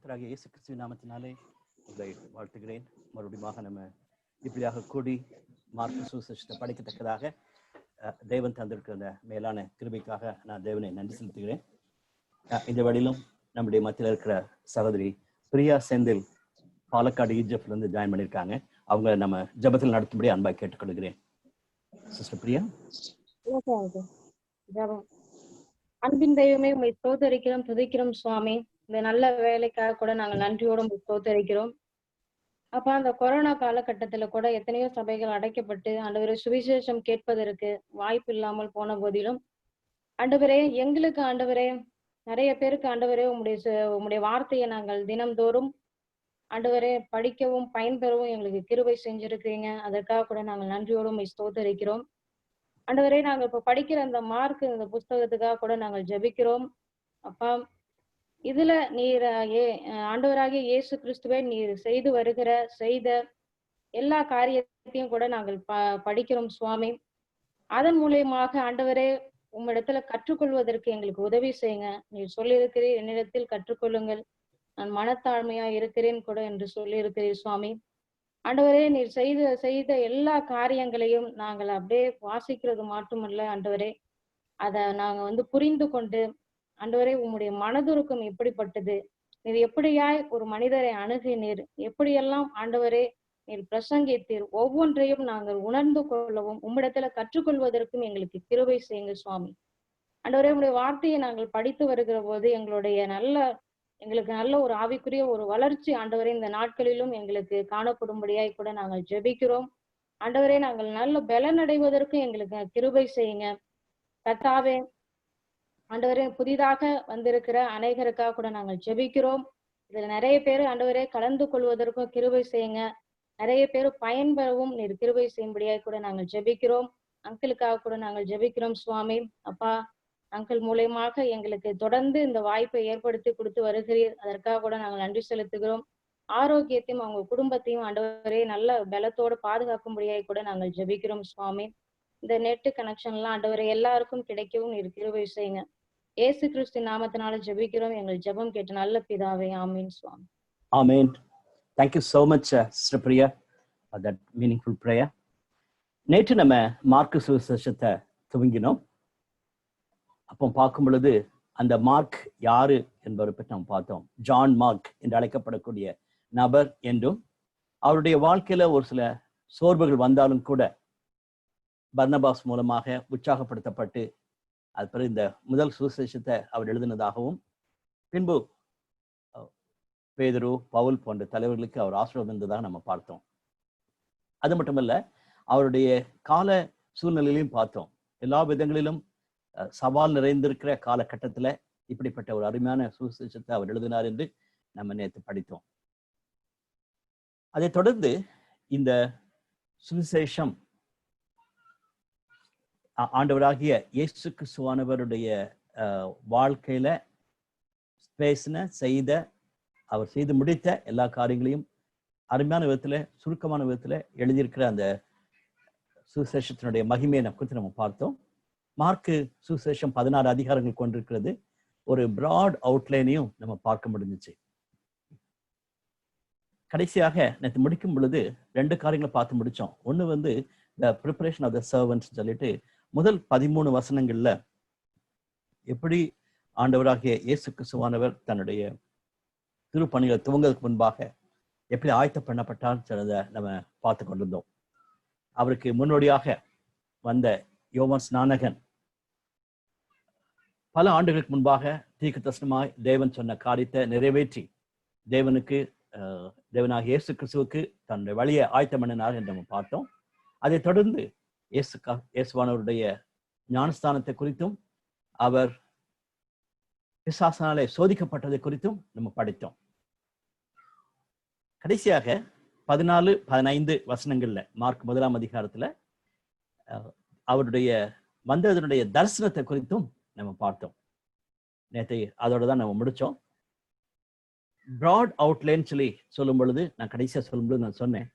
கர்த்தராகிய இயேசு கிறிஸ்துவின் நாமத்தினாலே உங்களை வாழ்த்துகிறேன். மறுபடியும் நம்ம இப்படியாக கூடி மார்க்கு சுவிசேஷத்தை படிக்கத்தக்கதாக தேவன் தந்திருக்கிற அந்த மேலான கிருபைக்காக நான் தேவனை நன்றி செலுத்துகிறேன். இந்த வழியிலும் நம்முடைய மத்தியில் இருக்கிற சகோதரி பிரியா செந்தில் பாலக்காடு ஈஜிப்ட்ல இருந்து ஜாயின் பண்ணியிருக்காங்க. அவங்க நம்ம ஜெபத்தில் நடத்தும்படி அன்பாக கேட்டுக்கொள்கிறேன். சிஸ்டர் பிரியா. அன்பின் தெய்வமே, உங்களை ஸ்தோத்தரிக்கிறோம், துதிக்கிறோம் சுவாமி. இந்த நல்ல வேலைக்காக கூட நாங்கள் நன்றியோடு உங்களை ஸ்தோத்தரிக்கிறோம். அப்ப அந்த கொரோனா காலகட்டத்துல கூட எத்தனையோ சபைகள் அடைக்கப்பட்டு ஆண்டவரே சுவிசேஷம் கேட்பதற்கு வாய்ப்பு இல்லாமல் போன போதிலும் ஆண்டவரே எங்களுக்கு ஆண்டவரே நிறைய பேருக்கு ஆண்டவரே உம்முடைய வார்த்தையை நாங்கள் தினம்தோறும் ஆண்டவரே படிக்கவும் பயன்பெறவும் எங்களுக்கு கிருபை செஞ்சிருக்கிறீங்க. அதற்காக கூட நாங்கள் நன்றியோடு உங்களை ஸ்தோத்தரிக்கிறோம். ஆண்டவரே நாங்கள் இப்ப படிக்கிற அந்த மார்க் இந்த புஸ்தகத்துக்காக கூட நாங்கள் ஜெபிக்கிறோம். அப்பா, இதுல நீர் ஆண்டவராகிய இயேசு கிறிஸ்துவை நீர் செய்த எல்லா காரியத்தையும் கூட நாங்கள் படிக்கிறோம் சுவாமி. அதன் மூலியமாக ஆண்டவரே உம்மிடத்துல கற்றுக்கொள்வதற்கு எங்களுக்கு உதவி செய்யுங்க. நீர் சொல்லியிருக்கிறீர், என்னிடத்தில் கற்றுக்கொள்ளுங்கள், நான் மனத்தாழ்மையா இருக்கிறேன் கூட என்று சொல்லியிருக்கிறீர் சுவாமி. ஆண்டவரே நீர் செய்த எல்லா காரியங்களையும் நாங்கள் அப்படியே வாசிக்கிறது மட்டுமல்ல ஆண்டவரே, அதை நாங்க புரிந்து கொண்டு ஆண்டவரே உம்முடைய மனதுருக்கம் எப்படிப்பட்டது, நீர் எப்படியாய் ஒரு மனிதரை அணுகினீர், எப்படியெல்லாம் ஆண்டவரே நீர் பிரசங்கித்தீர், ஒவ்வொன்றையும் நாங்கள் உணர்ந்து கொள்ளவும் உம்மிடத்துல கற்றுக்கொள்வதற்கும் எங்களுக்கு கிருபை செய்யுங்க சுவாமி. ஆண்டவரே உம்முடைய வார்த்தையை நாங்கள் படித்து வருகிற போது எங்களுக்கு நல்ல ஒரு ஆவிக்குரிய ஒரு வளர்ச்சி ஆண்டவரே இந்த நாட்களிலும் எங்களுக்கு காணப்படும்படியாய் கூட நாங்கள் ஜெபிக்கிறோம். ஆண்டவரே நாங்கள் நல்ல பலன் அடைவதற்கு எங்களுக்கு கிருபை செய்யுங்க கர்த்தாவே. ஆண்டவரே புதிதாக வந்திருக்கிற அநேகருக்காக கூட நாங்கள் ஜெபிக்கிறோம். இதுல நிறைய பேர் ஆண்டவரே கலந்து கொள்வதற்கும் கிருபை செய்யுங்க. நிறைய பேர் பயன்பெறவும் நீர் கிருபை செய்யும்படியாய் கூட நாங்கள் ஜெபிக்கிறோம். அங்கிளுக்காக கூட நாங்கள் ஜெபிக்கிறோம் சுவாமி. அப்பா, அங்கிள் மூலியமாக எங்களுக்கு தொடர்ந்து இந்த வாய்ப்பை ஏற்படுத்தி கொடுத்து வருகிறீர், அதற்காக கூட நாங்கள் நன்றி செலுத்துகிறோம். ஆரோக்கியத்தையும் அவங்க குடும்பத்தையும் ஆண்டவரே நல்ல பலத்தோடு பாதுகாக்கும்படியாய் கூட நாங்கள் ஜெபிக்கிறோம் சுவாமி. இந்த நெட் கனெக்ஷன் எல்லாம் ஆண்டவரே எல்லாருக்கும் கிடைக்கவும் நீர் கிருபை செய்யுங்க. இயேசு கிறிஸ்து நாமத்தினால ஜெபிக்கிறோம் எங்கள் ஜெபம் கேட்ட நல்ல பிதாவே, ஆமீன் சுவாமி. ஆமீன். Thank you so much, Sister Priya, for that meaningful prayer. நேற்று நம்ம மார்க்கு சுவிசேஷத்தை துவங்கினோம். அப்போ பார்க்கும் பொழுது அந்த மார்க் யாரு என்பவரை பற்றி நம்ம பார்த்தோம். ஜான் மார்க் என்று அழைக்கப்படக்கூடிய நபர் என்றும், அவருடைய வாழ்க்கையில ஒரு சில சோர்வுகள் வந்தாலும் கூட பர்னபாஸ் மூலமாக உற்சாகப்படுத்தப்பட்டு அது பிறகு இந்த முதல் சுவிசேஷத்தை அவர் எழுதினதாகவும், பின்பு பேதுரு, பவுல் போன்ற தலைவர்களுக்கு அவர் ஆசீர்வாதம் இருந்ததாக நம்ம பார்த்தோம். அது மட்டுமல்ல, அவருடைய கால சூழ்நிலையிலையும் பார்த்தோம். எல்லா விதங்களிலும் சவால் நிறைந்திருக்கிற காலகட்டத்துல இப்படிப்பட்ட ஒரு அருமையான சுவிசேஷத்தை அவர் எழுதினார் என்று நம்ம நேற்று படித்தோம். அதை தொடர்ந்து இந்த சுவிசேஷம் ஆண்டவராகிய இயேசு கிறிஸ்துவானவருடைய வாழ்க்கையில அவர் செய்து முடித்த எல்லா காரியங்களையும் அருமையான விதத்துல, சுருக்கமான விதத்துல எழுதியிருக்கிற அந்த சுவிசேஷத்தினுடைய மகிமையை குறித்து நம்ம பார்த்தோம். மார்க்கு சுவிசேஷம் 16 அதிகாரங்கள் கொண்டிருக்கிறது. ஒரு பிராட் அவுட்லைனையும் நம்ம பார்க்க முடிஞ்சிச்சு. கடைசியாக நேற்று முடிக்கும் பொழுது 2 காரியங்களை பார்த்து முடிச்சோம். ஒண்ணு the preparation of the servants சொல்லிட்டு முதல் 13 வசனங்கள்ல எப்படி ஆண்டவராகிய இயேசு கிறிஸ்துவானவர் தன்னுடைய திருப்பணிகளை துவங்குவதற்கு முன்பாக எப்படி ஆயத்த பண்ணப்பட்டார் சொன்னதை நம்ம பார்த்து கொண்டிருந்தோம். அவருக்கு முன்னோடியாக வந்த யோவான் ஸ்நானகன் பல ஆண்டுகளுக்கு முன்பாக தீர்க்கதரிசனமாய் தேவன் சொன்ன காரியத்தை நிறைவேற்றி தேவனாகிய இயேசு கிறிஸ்துவுக்கு தன்னுடைய வழியை ஆயத்தம் பண்ணினார் என்று நம்ம பார்த்தோம். அதை தொடர்ந்து இயேசுவானவருடைய ஞானஸ்தானத்தை குறித்தும், அவர் பிசாசினாலே சோதிக்கப்பட்டதை குறித்தும் நம்ம படித்தோம். கடைசியாக 14-15 வசனங்கள்ல மார்க் 1ஆம் அதிகாரத்துல அவருடைய வந்ததனுடைய தரிசனத்தை குறித்தும் நம்ம பார்த்தோம். நேற்று அதோட தான் நம்ம முடிச்சோம். பிராட் அவுட்லைன் சொல்லும் பொழுது, நான் கடைசியா சொல்லும் பொழுது நான் சொன்னேன்,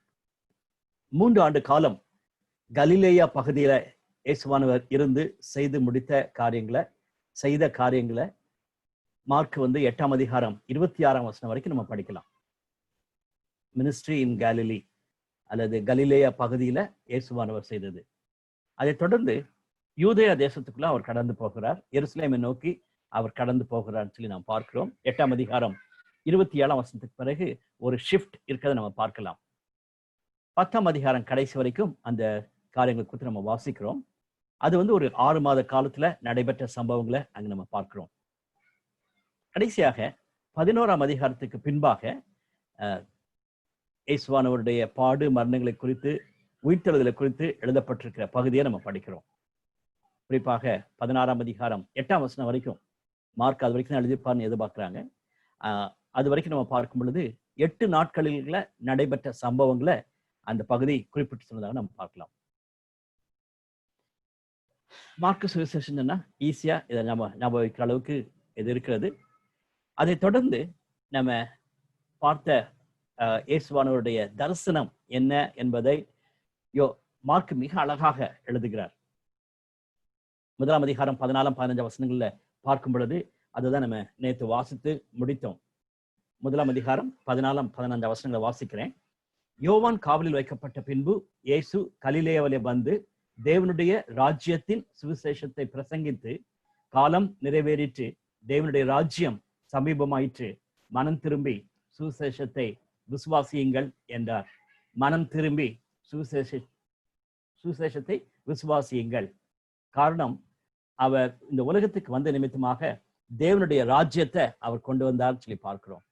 3 ஆண்டு காலம் கலிலேயா பகுதியில இயேசுவானவர் இருந்து செய்த காரியங்களை மார்க் 8ஆம் அதிகாரம் 26ஆம் வசனம் வரைக்கும் நம்ம படிக்கலாம். மினிஸ்ட்ரி இன் கேலிலி அல்லது கலிலேயா பகுதியில இயேசுவானவர் செய்தது. அதைத் தொடர்ந்து யூதேயா தேசத்துக்குள்ள அவர் கடந்து போகிறார். எருசலேமை நோக்கி அவர் கடந்து போகிறார் சொல்லி நாம் பார்க்கிறோம். 8ஆம் அதிகாரம் 27ஆம் வசனத்துக்கு பிறகு ஒரு ஷிஃப்ட் இருக்கிறத நம்ம பார்க்கலாம். 10ஆம் அதிகாரம் கடைசி வரைக்கும் அந்த காரியங்களை குறித்து நம்ம வாசிக்கிறோம். அது ஒரு 6 மாத காலத்துல நடைபெற்ற சம்பவங்களை அங்க நம்ம பார்க்கிறோம். கடைசியாக 11ஆம் அதிகாரத்துக்கு பின்பாக இயேசுவானவருடைய பாடு மரணங்களை குறித்து உயிர்த்தெழுதலை குறித்து எழுதப்பட்டிருக்கிற பகுதியை நம்ம படிக்கிறோம். குறிப்பாக 16ஆம் அதிகாரம் 8ஆம் வசனம் வரைக்கும் மார்க் அது வரைக்கும் எழுதிப்பார்னு எதிர்பார்க்கிறாங்க. அது வரைக்கும் நம்ம பார்க்கும் பொழுது 8 நாட்களில் நடைபெற்ற சம்பவங்களை அந்த பகுதி குறிப்பிட்டு சொன்னதாக நம்ம பார்க்கலாம். மார்க்கு சுவிசேஷன் ஈஸியா இதை நம்ம ஞாபகம் வைக்கிற அளவுக்கு இது இருக்கிறது. அதை தொடர்ந்து நம்ம பார்த்த இயேசுவானவருடைய தரிசனம் என்ன என்பதை மார்க் மிக அழகாக எழுதுகிறார். 1ஆம் அதிகாரம் 14, 15 வசனங்கள்ல பார்க்கும் பொழுது அதுதான் நம்ம நேற்று வாசித்து முடித்தோம். 1ஆம் அதிகாரம் 14, 15 வசனங்களை வாசிக்கிறேன். யோவான் காவலில் வைக்கப்பட்ட பின்பு இயேசு கலிலேயாவிலே வந்து தேவனுடைய ராஜ்யத்தின் சுவிசேஷத்தை பிரசங்கித்து, காலம் நிறைவேறிற்று, தேவனுடைய ராஜ்யம் சமீபமாயிற்று, மனம் திரும்பி சுவிசேஷத்தை விசுவாசியுங்கள் என்றார். மனம் திரும்பி சுவிசேஷத்தை விசுவாசியுங்கள். காரணம், அவர் இந்த உலகத்துக்கு வந்த நிமித்தமாக தேவனுடைய ராஜ்யத்தை அவர் கொண்டு வந்தார் சொல்லி பார்க்கிறோம்.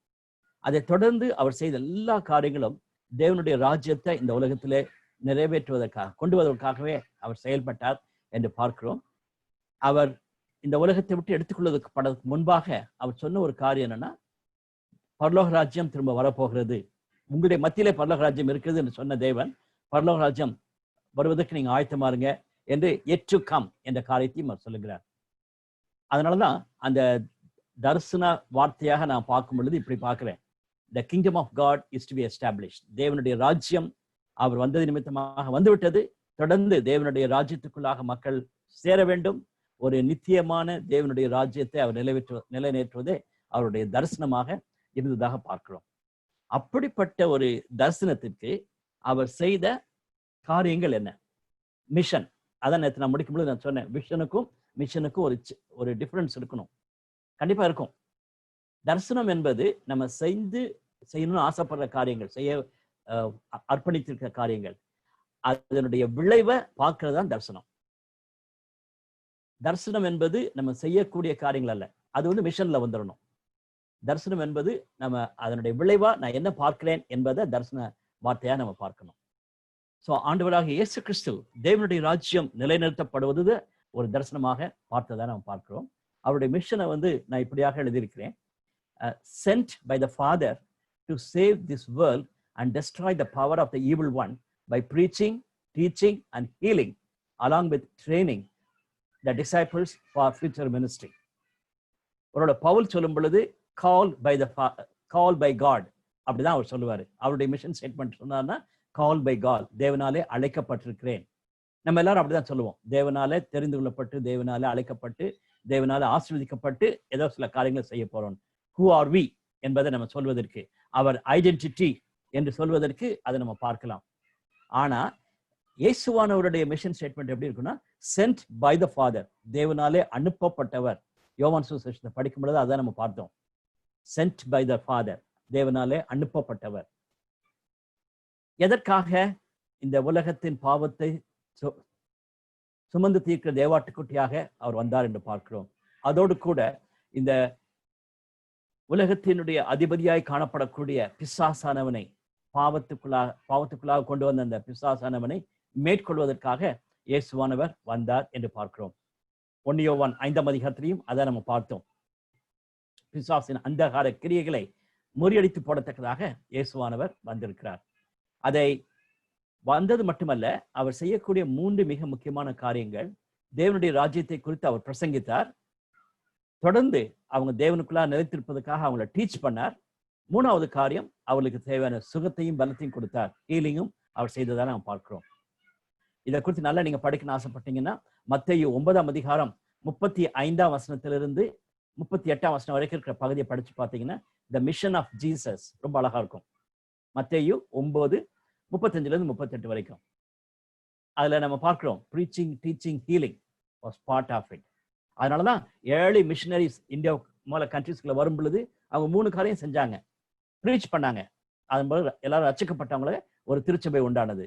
அதை தொடர்ந்து அவர் செய்த எல்லா காரியங்களும் தேவனுடைய ராஜ்யத்தை இந்த உலகத்திலே நிறைவேற்றுவதற்காக கொண்டு வருவதற்காகவே அவர் செயல்பட்டார் என்று பார்க்கிறோம். அவர் இந்த உலகத்தை விட்டு எடுத்துக்கொள்வதற்கு முன்பாக அவர் சொன்ன ஒரு காரியம் என்னன்னா, பரலோக ராஜ்யம் திரும்ப வரப்போகிறது, உங்களுடைய மத்தியிலே பரலோக ராஜ்யம் இருக்கிறது என்று சொன்ன தேவன், பரலோக ராஜ்யம் வருவதற்கு நீங்க ஆயத்தமாருங்க என்று yet to come என்ற காரியத்தையும் அவர் சொல்லுகிறார். அதனாலதான் அந்த தரிசன வார்த்தையாக நான் பார்க்கும் பொழுது இப்படி பார்க்கிறேன். The kingdom of God is to be established. தேவனுடைய ராஜ்யம் அவர் வந்தது நிமித்தமாக வந்துவிட்டது. தொடர்ந்து தேவனுடைய ராஜ்யத்துக்குள்ளாக மக்கள் சேர வேண்டும். ஒரு நித்தியமான தேவனுடைய ராஜ்யத்தை அவர் நிலைநேற்றுவதே அவருடைய தரிசனமாக இருந்ததாக பார்க்கிறோம். அப்படிப்பட்ட ஒரு தரிசனத்திற்கு அவர் செய்த காரியங்கள் என்ன? மிஷன். அதான் நேற்று நான் முடிக்கும்போது நான் சொன்னேன், விஷனுக்கும் மிஷனுக்கும் ஒரு டிஃபரன்ஸ் இருக்கணும், கண்டிப்பா இருக்கும். தரிசனம் என்பது நம்ம செய்யணும்னு ஆசைப்படுற காரியங்கள், செய்ய அர்ப்பணித்திருக்கிற காரியங்கள், அதனுடைய விளைவை பார்க்கறது தான் தரிசனம். தரிசனம் என்பது நம்ம செய்யக்கூடிய காரியங்கள் அல்ல, அது மிஷன்ல வந்துடணும். தரிசனம் என்பது நம்ம அதனுடைய விளைவா நான் என்ன பார்க்கிறேன் என்பதை தரிசன வார்த்தையா நம்ம பார்க்கணும். ஸோ ஆண்டவராக இயேசு கிறிஸ்து தேவனுடைய ராஜ்யம் நிலைநிறுத்தப்படுவது ஒரு தரிசனமாக பார்த்ததை நம்ம பார்க்கிறோம். அவருடைய மிஷனை நான் இப்படியாக எழுதியிருக்கிறேன். sent by the Father to save this world and destroy the power of the evil one by preaching, teaching and healing along with training the disciples for future ministry. அவரோட பவுல் சொல்லும் பொழுது call by God அப்படிதான் அவர் சொல்லுவாரு. அவருடைய mission statement சொன்னார்னா call by God, தேவனாலே அழைக்கப்பட்டிருக்கிறேன். நம்ம எல்லாரும் அப்படிதான் சொல்லுவோம், தேவனாலே தெரிந்து கொள்ளப்பட்டு, தேவனாலே அழைக்கப்பட்டு, தேவனாலே ஆசீர்வதிக்கப்பட்டு ஏதோ சில காரியங்களை செய்ய போறோம். who are we என்பதை நம்ம சொல்வதற்கு, அவர் ஐடென்டிட்டி என்று சொல்வதற்கு அதை நம்ம பார்க்கலாம். ஆனா இயேசுவானவருடைய மிஷன் ஸ்டேட்மெண்ட் எப்படி இருக்குன்னா, sent by the Father, தேவனாலே அனுப்பப்பட்டவர். யோவான் சுவிசேஷத்தை படிக்கும் பொழுது அதான் நம்ம பார்த்தோம். sent by the Father, தேவனாலே அனுப்பப்பட்டவர். எதற்காக? இந்த உலகத்தின் பாவத்தை சுமந்து தீர்க்கிற தேவாட்டுக்குட்டியாக அவர் வந்தார் என்று பார்க்கிறோம். அதோடு கூட இந்த உலகத்தினுடைய அதிபதியாய் காணப்படக்கூடிய பிசாசானவனை, பாவத்துக்குள்ளாக கொண்டு வந்த அந்த பிசாசானவனை மேற்கொள்வதற்காக இயேசுவானவர் வந்தார் என்று பார்க்கிறோம். 1 யோவான் 5ஆம் அதிகாரத்திலையும் அதை நம்ம பார்த்தோம். பிசாசின் அந்தகார கிரியைகளை முறியடித்து போடத்தக்கதாக இயேசுவானவர் வந்திருக்கிறார். அதை வந்தது மட்டுமல்ல, அவர் செய்யக்கூடிய 3 மிக முக்கியமான காரியங்கள். தேவனுடைய ராஜ்யத்தை குறித்து அவர் பிரசங்கித்தார். தொடர்ந்து அவங்க தேவனுக்குள்ளா நிலைத்திருப்பதற்காக அவங்களை டீச் பண்ணார். 3வது காரியம், அவர்களுக்கு தேவையான சுகத்தையும் பலத்தையும் கொடுத்தார். ஹீலிங்கும் அவர் செய்ததாக நாம் பார்க்கிறோம். இதை குறித்து நல்லா நீங்க படிக்கணும்னு ஆசைப்பட்டீங்கன்னா மத்தேயு 9ஆம் அதிகாரம் 35ஆம் வசனத்திலிருந்து 38ஆம் வசனம் வரைக்கும் இருக்கிற பகுதியை படிச்சு பார்த்தீங்கன்னா த மிஷன் ஆஃப் ஜீசஸ் ரொம்ப அழகா இருக்கும். மத்தேயு 9:35 வரைக்கும் அதுல நம்ம பார்க்கிறோம் preaching, teaching, healing was part of it. அதனாலதான் ஏர்லி மிஷனரிஸ் இந்தியா மூல கண்ட்ரிஸ்குள்ள வரும் பொழுது அவங்க 3 காரியம் செஞ்சாங்க. ப்ரீச் பண்ணாங்க, அதன் போது எல்லாரும் ரட்சிக்கப்பட்டவங்கள ஒரு திருச்சபை உண்டானது.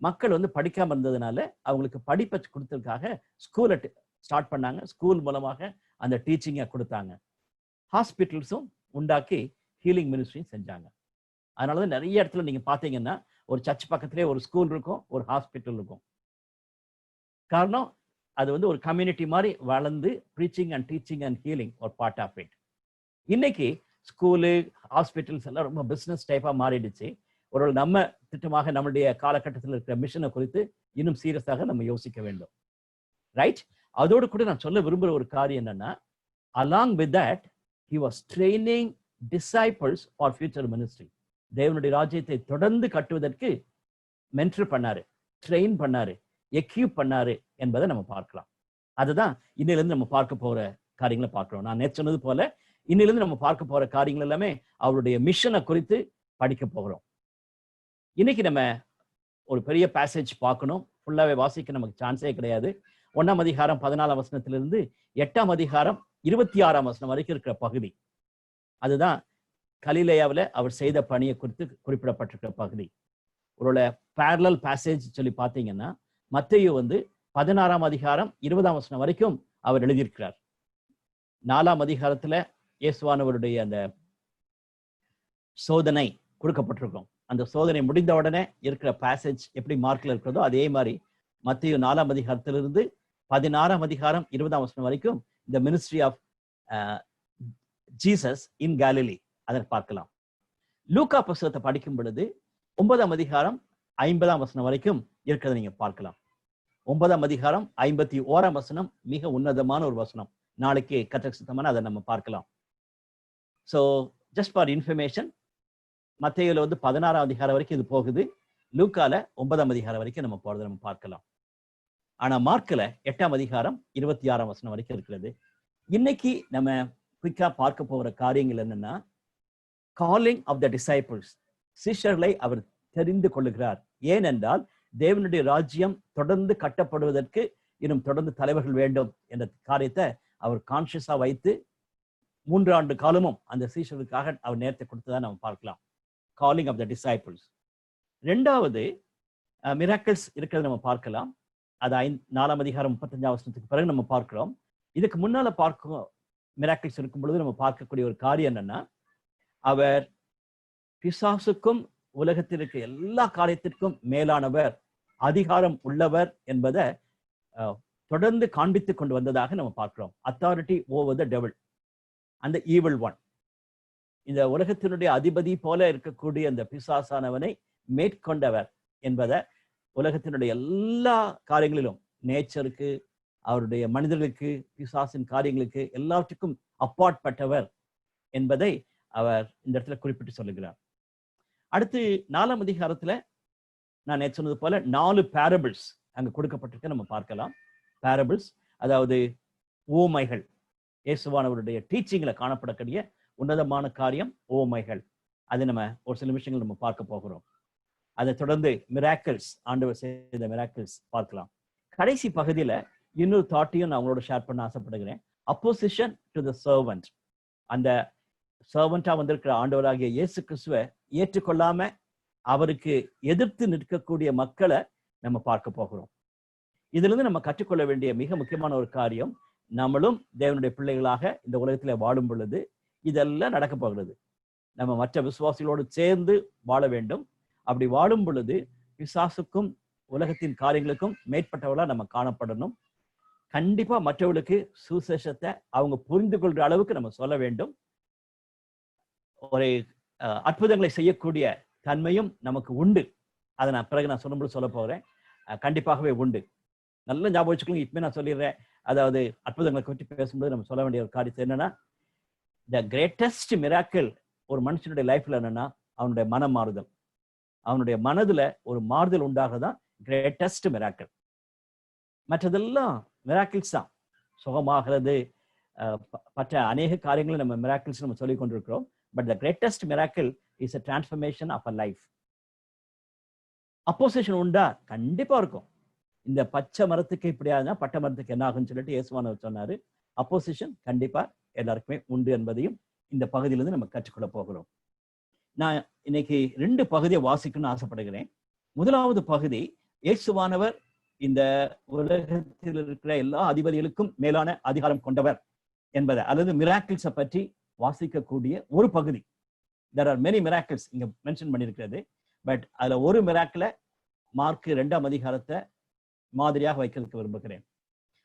மக்கள் படிக்காம இருந்ததுனால அவங்களுக்கு படிப்பை கொடுத்ததுக்காக ஸ்கூலை ஸ்டார்ட் பண்ணாங்க. ஸ்கூல் மூலமாக அந்த டீச்சிங்கை கொடுத்தாங்க. ஹாஸ்பிட்டல்ஸும் உண்டாக்கி ஹீலிங் மினிஸ்ட்ரியும் செஞ்சாங்க. அதனாலதான் நிறைய இடத்துல நீங்க பாத்தீங்கன்னா ஒரு சர்ச் பக்கத்திலே ஒரு ஸ்கூல் இருக்கும், ஒரு ஹாஸ்பிட்டல் இருக்கும். காரணம் அது ஒரு கம்யூனிட்டி மாதிரி வளர்ந்து preaching and teaching and healing ஒரு பார்ட் ஆஃப் இட். இன்னைக்கு ஸ்கூலு, ஹாஸ்பிட்டல்ஸ் எல்லாம் ரொம்ப பிசினஸ் டைப்பா மாறிடுச்சு. ஒரு நம்ம திட்டமாக நம்மளுடைய காலகட்டத்தில் இருக்கிற மிஷனை குறித்து இன்னும் சீரியஸாக நம்ம யோசிக்க வேண்டும். ரைட்? அதோடு கூட நான் சொல்ல விரும்புகிற ஒரு காரியம் என்னன்னா, along with that he was training disciples for future ministry. தேவனுடைய ராஜ்யத்தை தொடர்ந்து கட்டுவதற்கு மென்டர் பண்ணாரு, ட்ரெயின் பண்ணாரு, எக்யூப் பண்ணாரு என்பதை நம்ம பார்க்கலாம். அதுதான் இன்னிலிருந்து நம்ம பார்க்க போற காரியங்களை பார்க்கிறோம். நான் நேற்று சொன்னது போல இன்னிலிருந்து நம்ம பார்க்க போற காரியங்கள் எல்லாமே அவருடைய மிஷனை குறித்து படிக்க போகிறோம். இன்னைக்கு நம்ம ஒரு பெரிய பேசேஜ் பார்க்கணும். ஃபுல்லாவே வாசிக்க நமக்கு சான்ஸே கிடையாது. 1ஆம் அதிகாரம் 14ஆம் வசனத்திலிருந்து 8ஆம் அதிகாரம் 26ஆம் வசனம் வரைக்கும் இருக்கிற பகுதி, அதுதான் கலிலேயாவில் அவர் செய்த பணியை குறித்து குறிப்பிடப்பட்டிருக்கிற பகுதி. ஒரு பேரலல் பேசேஜ் சொல்லி பார்த்தீங்கன்னா மத்தேயு 16ஆம் அதிகாரம் 20ஆம் வசனம் வரைக்கும் அவர் எழுதியிருக்கிறார். 4ஆம் அதிகாரத்துல இயேசுவானவருடைய அந்த சோதனை கொடுக்கப்பட்டிருக்கும். அந்த சோதனை முடிந்த உடனே இருக்கிற பேசேஜ் எப்படி மார்க்ல இருக்கிறதோ அதே மாதிரி மத்தேயு 4ஆம் அதிகாரத்திலிருந்து 16ஆம் அதிகாரம் 20ஆம் வசனம் வரைக்கும் இந்த ministry of Jesus in Galilee அதை பார்க்கலாம். லூக்கா புத்தகத்தை படிக்கும் பொழுது 9ஆம் அதிகாரம் 50ஆம் வசனம் வரைக்கும் இருக்கிறத நீங்க பார்க்கலாம். 9ஆம் அதிகாரம் 51ஆம் வசனம் மிக உன்னதமான ஒரு வசனம். நாளைக்கு கற்றமான அதை நம்ம பார்க்கலாம். ஸோ ஜஸ்ட் ஃபார் இன்ஃபர்மேஷன், மத்தேயுல 16ஆம் அதிகாரம் வரைக்கும் இது போகுது. லூக்கால 9ஆம் அதிகாரம் வரைக்கும் நம்ம போறதை நம்ம பார்க்கலாம். ஆனா மார்க்ல 8ஆம் அதிகாரம் 26ஆம் வசனம் வரைக்கும் இருக்கிறது. இன்னைக்கு நம்ம குயிக்கா பார்க்க போகிற காரியங்கள் என்னன்னா, காலிங் ஆஃப் த டிசைபிள்ஸ், சீஷர்களை அவர் தெரிந்து கொள்ளுகிறார். ஏனென்றால் தேவனுடைய ராஜ்யம் தொடர்ந்து கட்டப்படுவதற்கு இன்னும் தொடர்ந்து தலைவர்கள் வேண்டும் என்ற காரியத்தை அவர் கான்சியஸா வைத்து 3 ஆண்டு காலமும் அந்த சீஷர்களுக்காக அவர் நேரத்தை கொடுத்ததா நம்ம பார்க்கலாம். Calling of the disciples. 2வது மிராக்கிள்ஸ் இருக்கிறத நம்ம பார்க்கலாம். அது 4ஆம் அதிகாரம் 35ஆம் வசனத்துக்கு பிறகு நம்ம பார்க்கிறோம். இதுக்கு முன்னால பார்க்க மிராக்கிள்ஸ் இருக்கும் பொழுது நம்ம பார்க்கக்கூடிய ஒரு காரியம் என்னன்னா, அவர் பிசாசுக்கும் உலகத்தில் இருக்க எல்லா காரியத்திற்கும் மேலானவர், அதிகாரம் உள்ளவர் என்பதை தொடர்ந்து காண்பித்துக் கொண்டு வந்ததாக நம்ம பார்க்கிறோம். அத்தாரிட்டி ஓவர் த டெவில் அந்த ஈவில் ஒன். இந்த உலகத்தினுடைய அதிபதி போல இருக்கக்கூடிய அந்த பிசாசானவனை மேற்கொண்டவர் என்பதை உலகத்தினுடைய எல்லா காரியங்களிலும், நேச்சருக்கு, அவருடைய மனிதர்களுக்கு, பிசாசின் காரியங்களுக்கு எல்லாவற்றுக்கும் அப்பாற்பட்டவர் என்பதை அவர் இந்த இடத்துல குறிப்பிட்டு சொல்லுகிறார். அடுத்து 4ஆம் அதிகாரத்துல நான் நேற்று சொன்னது போல 4 பேரபிள்ஸ் அங்க கொடுக்கப்பட்டிருக்க நம்ம பார்க்கலாம். பேரபிள்ஸ் அதாவது ஓமைகள். இயேசுவானவருடைய டீச்சிங்ல காணப்படக்கூடிய உன்னதமான காரியம் ஓமைகள். அது நம்ம ஒரு சில விஷயங்கள் நம்ம பார்க்க போகிறோம். அதை தொடர்ந்து மிராக்கிள்ஸ், ஆண்டவர் செய்த மிராக்கிள்ஸ் பார்க்கலாம். கடைசி பகுதியில இன்னொரு தாட்டையும் நான் உங்களோட ஷேர் பண்ண ஆசைப்படுகிறேன். Opposition to the servant. அந்த சர்வன்டா வந்திருக்கிற ஆண்டவராகிய இயேசு கிறிஸ்துவை ஏற்றுக்கொள்ளாம அவருக்கு எதிர்த்து நிற்கக்கூடிய மக்களை நம்ம பார்க்க போகிறோம். இதுல இருந்து நம்ம கற்றுக்கொள்ள வேண்டிய மிக முக்கியமான ஒரு காரியம், நம்மளும் தேவனுடைய பிள்ளைகளாக இந்த உலகத்துல வாழும் பொழுது இதெல்லாம் நடக்க போகிறது. நம்ம மற்ற விசுவாசிகளோடு சேர்ந்து வாழ வேண்டும். அப்படி வாழும் பொழுது பிசாசுக்கும் உலகத்தின் காரியங்களுக்கும் மேற்பட்டவர்களா நம்ம காணப்படணும். கண்டிப்பா மற்றவர்களுக்கு சுசேஷத்தை அவங்க புரிந்து கொள்ற அளவுக்கு நம்ம சொல்ல வேண்டும். ஒரு அற்புதங்களை செய்யக்கூடிய தன்மையும் நமக்கு உண்டு. அதை நான் பிறகு நான் சொல்லும்போது சொல்ல போகிறேன். கண்டிப்பாகவே உண்டு. நல்ல ஞாபகம் வச்சுக்கோங்க. இப்பவே நான் சொல்லிடுறேன். அதாவது அற்புதங்களை பற்றி பேசும்போது நம்ம சொல்ல வேண்டிய ஒரு காரியத்தை என்னன்னா, த கிரேட்டஸ்ட் மிராக்கிள் ஒரு மனுஷனுடைய லைஃப்ல என்னன்னா அவனுடைய மனம் மாறுதல். அவனுடைய மனதுல ஒரு மாறுதல் உண்டாகதான் கிரேட்டஸ்ட் மிராக்கிள். மற்றதெல்லாம் மிராக்கிள்ஸ் தான். சுகமாகிறது, மற்ற அநேக காரியங்களை நம்ம மிராக்கிள்ஸ் நம்ம சொல்லிக் கொண்டிருக்கிறோம். But the greatest miracle is a transformation of a life. Opposition உண்டா? கண்டிப்பா இருக்கும். இந்த பச்சை மரத்துக்கு இப்படியாதுன்னா பட்டை மரத்துக்கு என்ன ஆகும்னு சொல்லிட்டு இயேசுவானவர் சொன்னாரு. அப்போசிஷன் கண்டிப்பா எல்லாருக்குமே உண்டு என்பதையும் இந்த பகுதியிலிருந்து நம்ம கற்றுக்கொள்ள போகிறோம். நான் இன்னைக்கு 2 பகுதியை வாசிக்கணும்னு ஆசைப்படுகிறேன். முதலாவது பகுதி, இயேசுவானவர் இந்த உலகத்தில் இருக்கிற எல்லா அதிபதிகளுக்கும் மேலான அதிகாரம் கொண்டவர் என்பதை, அல்லது மிராக்கிள்ஸை பற்றி வாசிக்கக்கூடிய ஒரு பகுதி. there are many miracles இங்க மென்ஷன் பண்ணியிருக்கிறது. பட் அதுல ஒரு மிராக்கிளை மார்க் 2ஆம் அதிகாரத்தை மாதிரியாக வைக்கிறதுக்கு விரும்புகிறேன்.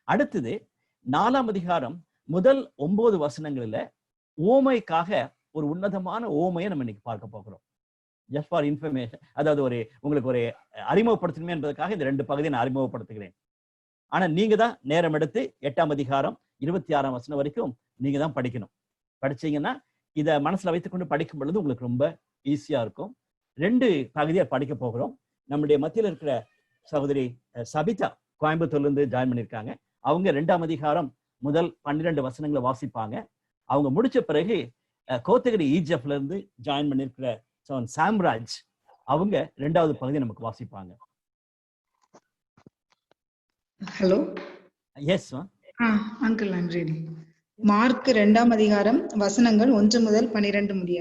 அடுத்தது 4ஆம் அதிகாரம் முதல் 9 வசனங்களில் ஓமைக்காக ஒரு உன்னதமான ஓமையை நம்ம இன்னைக்கு பார்க்க போகிறோம். ஜஸ்ட் ஃபார் இன்ஃபர்மேஷன், அதாவது உங்களுக்கு ஒரு அறிமுகப்படுத்தணுமே என்பதற்காக இந்த 2 பகுதியை நான் அறிமுகப்படுத்துகிறேன். ஆனா நீங்க தான் நேரம் எடுத்து 8ஆம் அதிகாரம் 26ஆம் வசனம் வரைக்கும் நீங்க தான் படிக்கணும். படிச்சீங்கன்னா இதை மனசுல வைத்துக்கொண்டு படிக்கும் பொழுது உங்களுக்கு ரொம்ப ஈஸியா இருக்கும். 2 பகுதியை படிக்க போகிறோம். நம்முடைய மத்தியில் இருக்கிற சகோதரி சபிதா கோயம்புத்தூர்ல இருந்து ஜாயின் பண்ணியிருக்காங்க. அவங்க 2ஆம் அதிகாரம் முதல் 12 வசனங்களை வாசிப்பாங்க. அவங்க முடிச்ச பிறகு கோத்தகிரி ஈஜப்ட்ல இருந்து ஜாயின் பண்ணியிருக்கிற சாம்ராஜ் அவங்க 2வது பகுதியை நமக்கு வாசிப்பாங்க. Hello. Yes uncle, I'm reading. Mark 2ஆம் அதிகாரம் வசனங்கள் 1 முதல் 12 முடிய.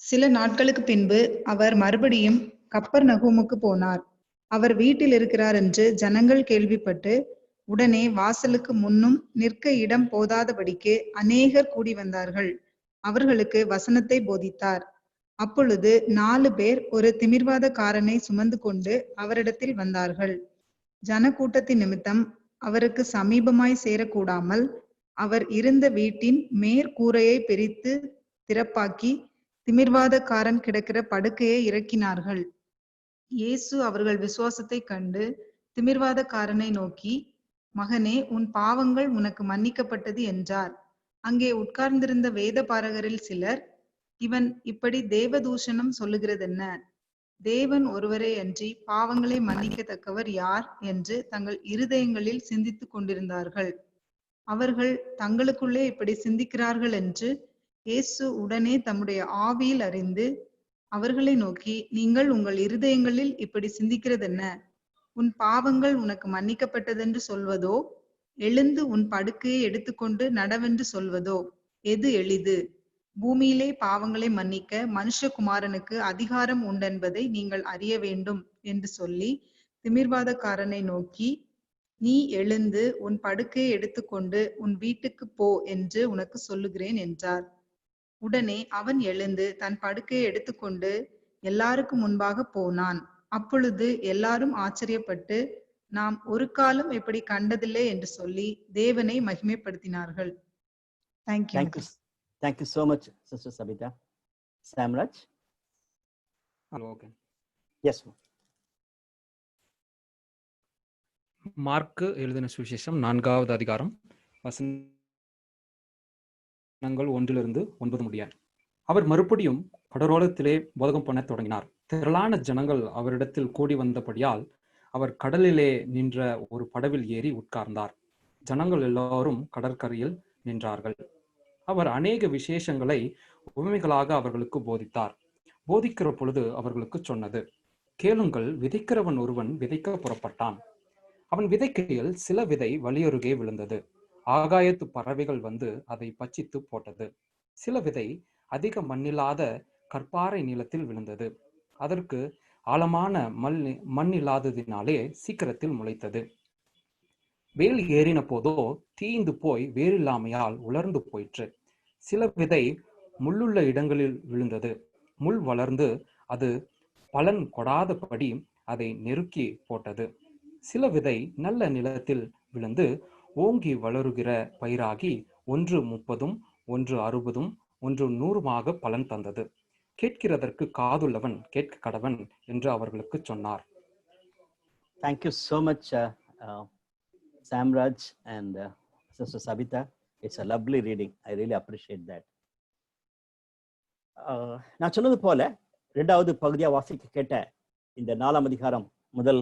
சில நாட்களுக்கு பின்பு அவர் மறுபடியும் கப்பர்நகூமுக்கு போனார். அவர் வீட்டில் இருக்கிறார் என்று ஜனங்கள் கேள்விப்பட்டு உடனே வாசலுக்கு முன்னும் நிற்க இடம் போதாதபடிக்கு அநேகர் கூடி வந்தார்கள். அவர்களுக்கு வசனத்தை போதித்தார். அப்பொழுது 4 பேர் ஒரு திமிர்வாதக்காரனை சுமந்து கொண்டு அவரிடத்தில் வந்தார்கள். ஜனக்கூட்டத்தின் நிமித்தம் அவருக்கு சமீபமாய் சேரக்கூடாமல் அவர் இருந்த வீட்டின் மேற்கூரையை பிரித்து திறப்பாக்கி திமிர்வாதக்காரன் கிடக்கிற படுக்கையை இறக்கினார்கள். இயேசு அவர்கள் விசுவாசத்தை கண்டு திமிர்வாதக்காரனை நோக்கி, மகனே, உன் பாவங்கள் உனக்கு மன்னிக்கப்பட்டது என்றார். அங்கே உட்கார்ந்திருந்த வேத பாரகரில் சிலர், இவன் இப்படி தேவதூஷணம் சொல்லுகிறதென்ன? தேவன் ஒருவரே அன்றி பாவங்களை மன்னிக்கத்தக்கவர் யார் என்று தங்கள் இருதயங்களில் சிந்தித்துக் கொண்டிருந்தார்கள். அவர்கள் தங்களுக்குள்ளே இப்படி சிந்திக்கிறார்கள் என்று இயேசு உடனே தம்முடைய ஆவியில் அறிந்து அவர்களை நோக்கி, நீங்கள் உங்கள் இருதயங்களில் இப்படி சிந்திக்கிறதென்ன? உன் பாவங்கள் உனக்கு மன்னிக்கப்பட்டதென்று சொல்வதோ, எழுந்து உன் படுக்கையை எடுத்துக்கொண்டு நடவென்று சொல்வதோ எது எளிது? பூமியிலே பாவங்களை மன்னிக்க மனுஷகுமாரனுக்கு அதிகாரம் உண்டென்பதை நீங்கள் அறிய வேண்டும் என்று சொல்லி திமிர்வாதக்காரனை நோக்கி, நீ எழுந்து உன் படுக்கையை எடுத்துக்கொண்டு உன் வீட்டுக்கு போ என்று உனக்கு சொல்லுகிறேன் என்றார். உடனே அவன் எழுந்து தன் படுக்கையை எடுத்துக்கொண்டு எல்லாருக்கும் முன்பாக போனான். அப்பொழுது எல்லாரும் ஆச்சரியப்பட்டு, நாம் ஒரு காலம் இப்படி கண்டதில்லை என்று சொல்லி தேவனை மகிமைப்படுத்தினார்கள். Thank you. Thank you so much, Sister Sabita. Samraj? Okay. Yes, ma'am. Mark எழுதின சுவிசேஷம் 4வது அதிகாரம் வசனங்கள் 1 - 9 முடிய. அவர் மறுபடியும் கடலோரத்திலே போதகம் பண்ண தொடங்கினார். திரளான ஜனங்கள் அவரிடத்தில் கூடி வந்தபடியால் அவர் கடலிலே நின்ற ஒரு படவில் ஏறி உட்கார்ந்தார். ஜனங்கள் எல்லோரும் கடற்கரையில் நின்றார்கள். அவர் அநேக விசேஷங்களை உவமைகளாக அவர்களுக்கு போதித்தார். போதிக்கிற பொழுது அவர்களுக்கு சொன்னது, கேளுங்கள், விதைக்கிறவன் ஒருவன் விதைக்க புறப்பட்டான். அவன் விதைக்கையில் சில விதை வழியருகே விழுந்தது. ஆகாயத்து பறவைகள் வந்து அதை பட்சித்து போட்டது. சில விதை அதிக மண்ணில்லாத கற்பாறை நிலத்தில் விழுந்தது. அதற்கு ஆழமான மண் இல்லாததினாலே சீக்கிரத்தில் முளைத்தது. வேல் ஏறின போதோ தீய்ந்து போய் வேறில்லாமையால் உலர்ந்து போயிற்று. சில விதை முள்ளுள்ள இடங்களில் விழுந்தது. முள் வளர்ந்து அது பலன் கொடாதபடி அதை நெருக்கி போட்டது. சில விதை நல்ல நிலத்தில் விழுந்து ஓங்கி வளருகிற பயிராகி 1 30, 1 60, 1 100 பலன் தந்தது. கேட்கிறதற்கு காதுள்ளவன் கேட்க கடவன் என்று அவர்களுக்கு சொன்னார். Thank you so much, Samraj and Sister Sabita. It's a lovely reading. I really appreciate that. நான் சொன்னது போல 2வது பகுதியா வாசிக்க கேட்ட இந்த 4ஆம் அதிகாரம் முதல்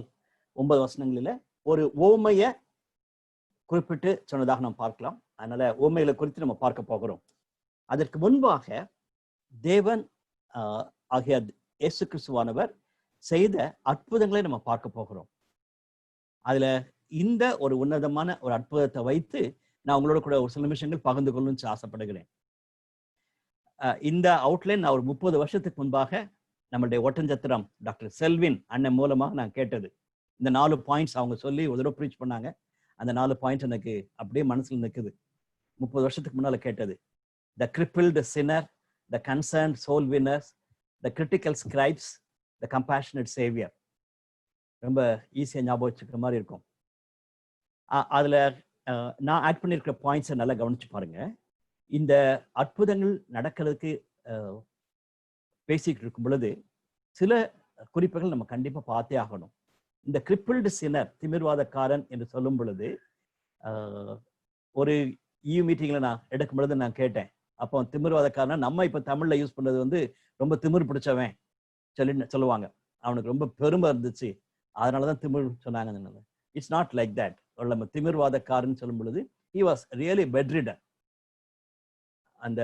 9 வசனங்களில் ஒரு ஓமைய குறிப்பிட்டு சொன்னதாக நாம் பார்க்கலாம். அதனால உண்மைகளை குறித்து நம்ம பார்க்க போகிறோம். அதற்கு முன்பாக தேவன் ஆகிய இயேசு கிறிஸ்துவானவர் செய்த அற்புதங்களை நம்ம பார்க்க போகிறோம். அதுல இந்த ஒரு உன்னதமான ஒரு அற்புதத்தை வைத்து நான் உங்களோட கூட ஒரு சில நிமிஷங்கள் பகிர்ந்து கொள்ளணும்னு ஆசைப்படுகிறேன். இந்த அவுட்லைன் நான் ஒரு 30 வருஷத்துக்கு முன்பாக நம்மளுடைய ஒட்டஞ்சத்திரம் டாக்டர் செல்வின் அண்ணன் மூலமாக நான் கேட்டது. இந்த 4 பாயிண்ட்ஸ் அவங்க சொல்லி ஒரு தடவை ப்ரீச் பண்ணாங்க. அந்த 4 பாயிண்ட்ஸ் எனக்கு அப்படியே மனசுல நிற்குது. 30 வருஷத்துக்கு முன்னால கேட்டது. The crippled sinner, the concerned soul winners, the critical scribes, the compassionate saviour. ரொம்ப ஈஸியா ஞாபகம் வச்சுக்கிற மாதிரி இருக்கும். அதுல நான் ஆட் பண்ணியிருக்கிற பாயிண்ட்ஸை நல்லா கவனிச்சு பாருங்க. இந்த அற்புதங்கள் நடக்கிறதுக்கு பேசிக்கிட்டு இருக்கும் பொழுது சில குறிப்புகள் நம்ம கண்டிப்பா பார்த்தே ஆகணும். இந்த கிரிப்பிள்டு சின்னர், திமிர்வாதக்காரன் என்று சொல்லும் பொழுது ஒரு மீட்டிங்ல நான் எடுக்கும் பொழுது நான் கேட்டேன். அப்போ திமிர்வாதக்காரன் நம்ம இப்ப தமிழ்ல யூஸ் பண்றது வந்து ரொம்ப திமிர் பிடிச்சவன் சொல்லுவாங்க. அவனுக்கு ரொம்ப பெருமை இருந்துச்சு, அதனாலதான் திமிர் சொன்னாங்க. It's not like that. நம்ம திமிர்வாதக்காரன் சொல்லும் பொழுது he was really bedridden. அந்த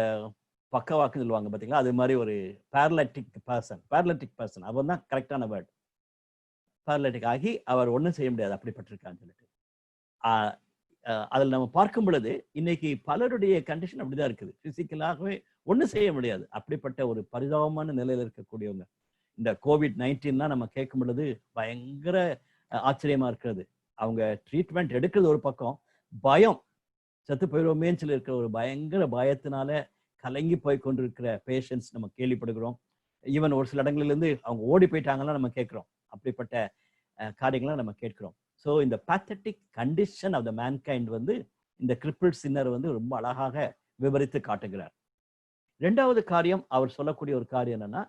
பக்கவாக்குன்னு சொல்லுவாங்க பாத்தீங்களா, அது மாதிரி ஒரு பேரலிட்டிக் பர்சன் அவன் தான் கரெக்டான வேர்ட். பேரலிட்டிக் ஆகி அவர் ஒன்றும் செய்ய முடியாது, அப்படிப்பட்டிருக்கான்னு சொல்லிட்டு அதில் நம்ம பார்க்கும் பொழுது இன்னைக்கு பலருடைய கண்டிஷன் அப்படிதான் இருக்குது. பிசிக்கலாகவே ஒன்றும் செய்ய முடியாது, அப்படிப்பட்ட ஒரு பரிதாபமான நிலையில இருக்கக்கூடியவங்க. இந்த COVID-19 நம்ம கேட்கும் பொழுது பயங்கர ஆச்சரியமா இருக்கிறது. அவங்க ட்ரீட்மெண்ட் எடுக்கிறது ஒரு பக்கம், பயம் செத்து போயிடுவோமேன்னு சொல்லி இருக்கிற ஒரு பயங்கர பயத்தினால கலங்கி போய் கொண்டிருக்கிற பேஷண்ட்ஸ் நம்ம கேள்விப்படுகிறோம். ஈவன் ஒரு சில இடங்கள்லேருந்து அவங்க ஓடி போயிட்டாங்கலாம் நம்ம கேட்கிறோம். அப்படிப்பட்ட காரியங்களை நம்ம கேட்கிறோம். ஸோ இந்த pathetic condition of the mankind வந்து இந்த கிரிப்பிள் சின்னர் வந்து ரொம்ப அழகாக விவரித்து காட்டுகிறார். 2வது காரியம் அவர் சொல்லக்கூடிய ஒரு காரியம் என்னன்னா,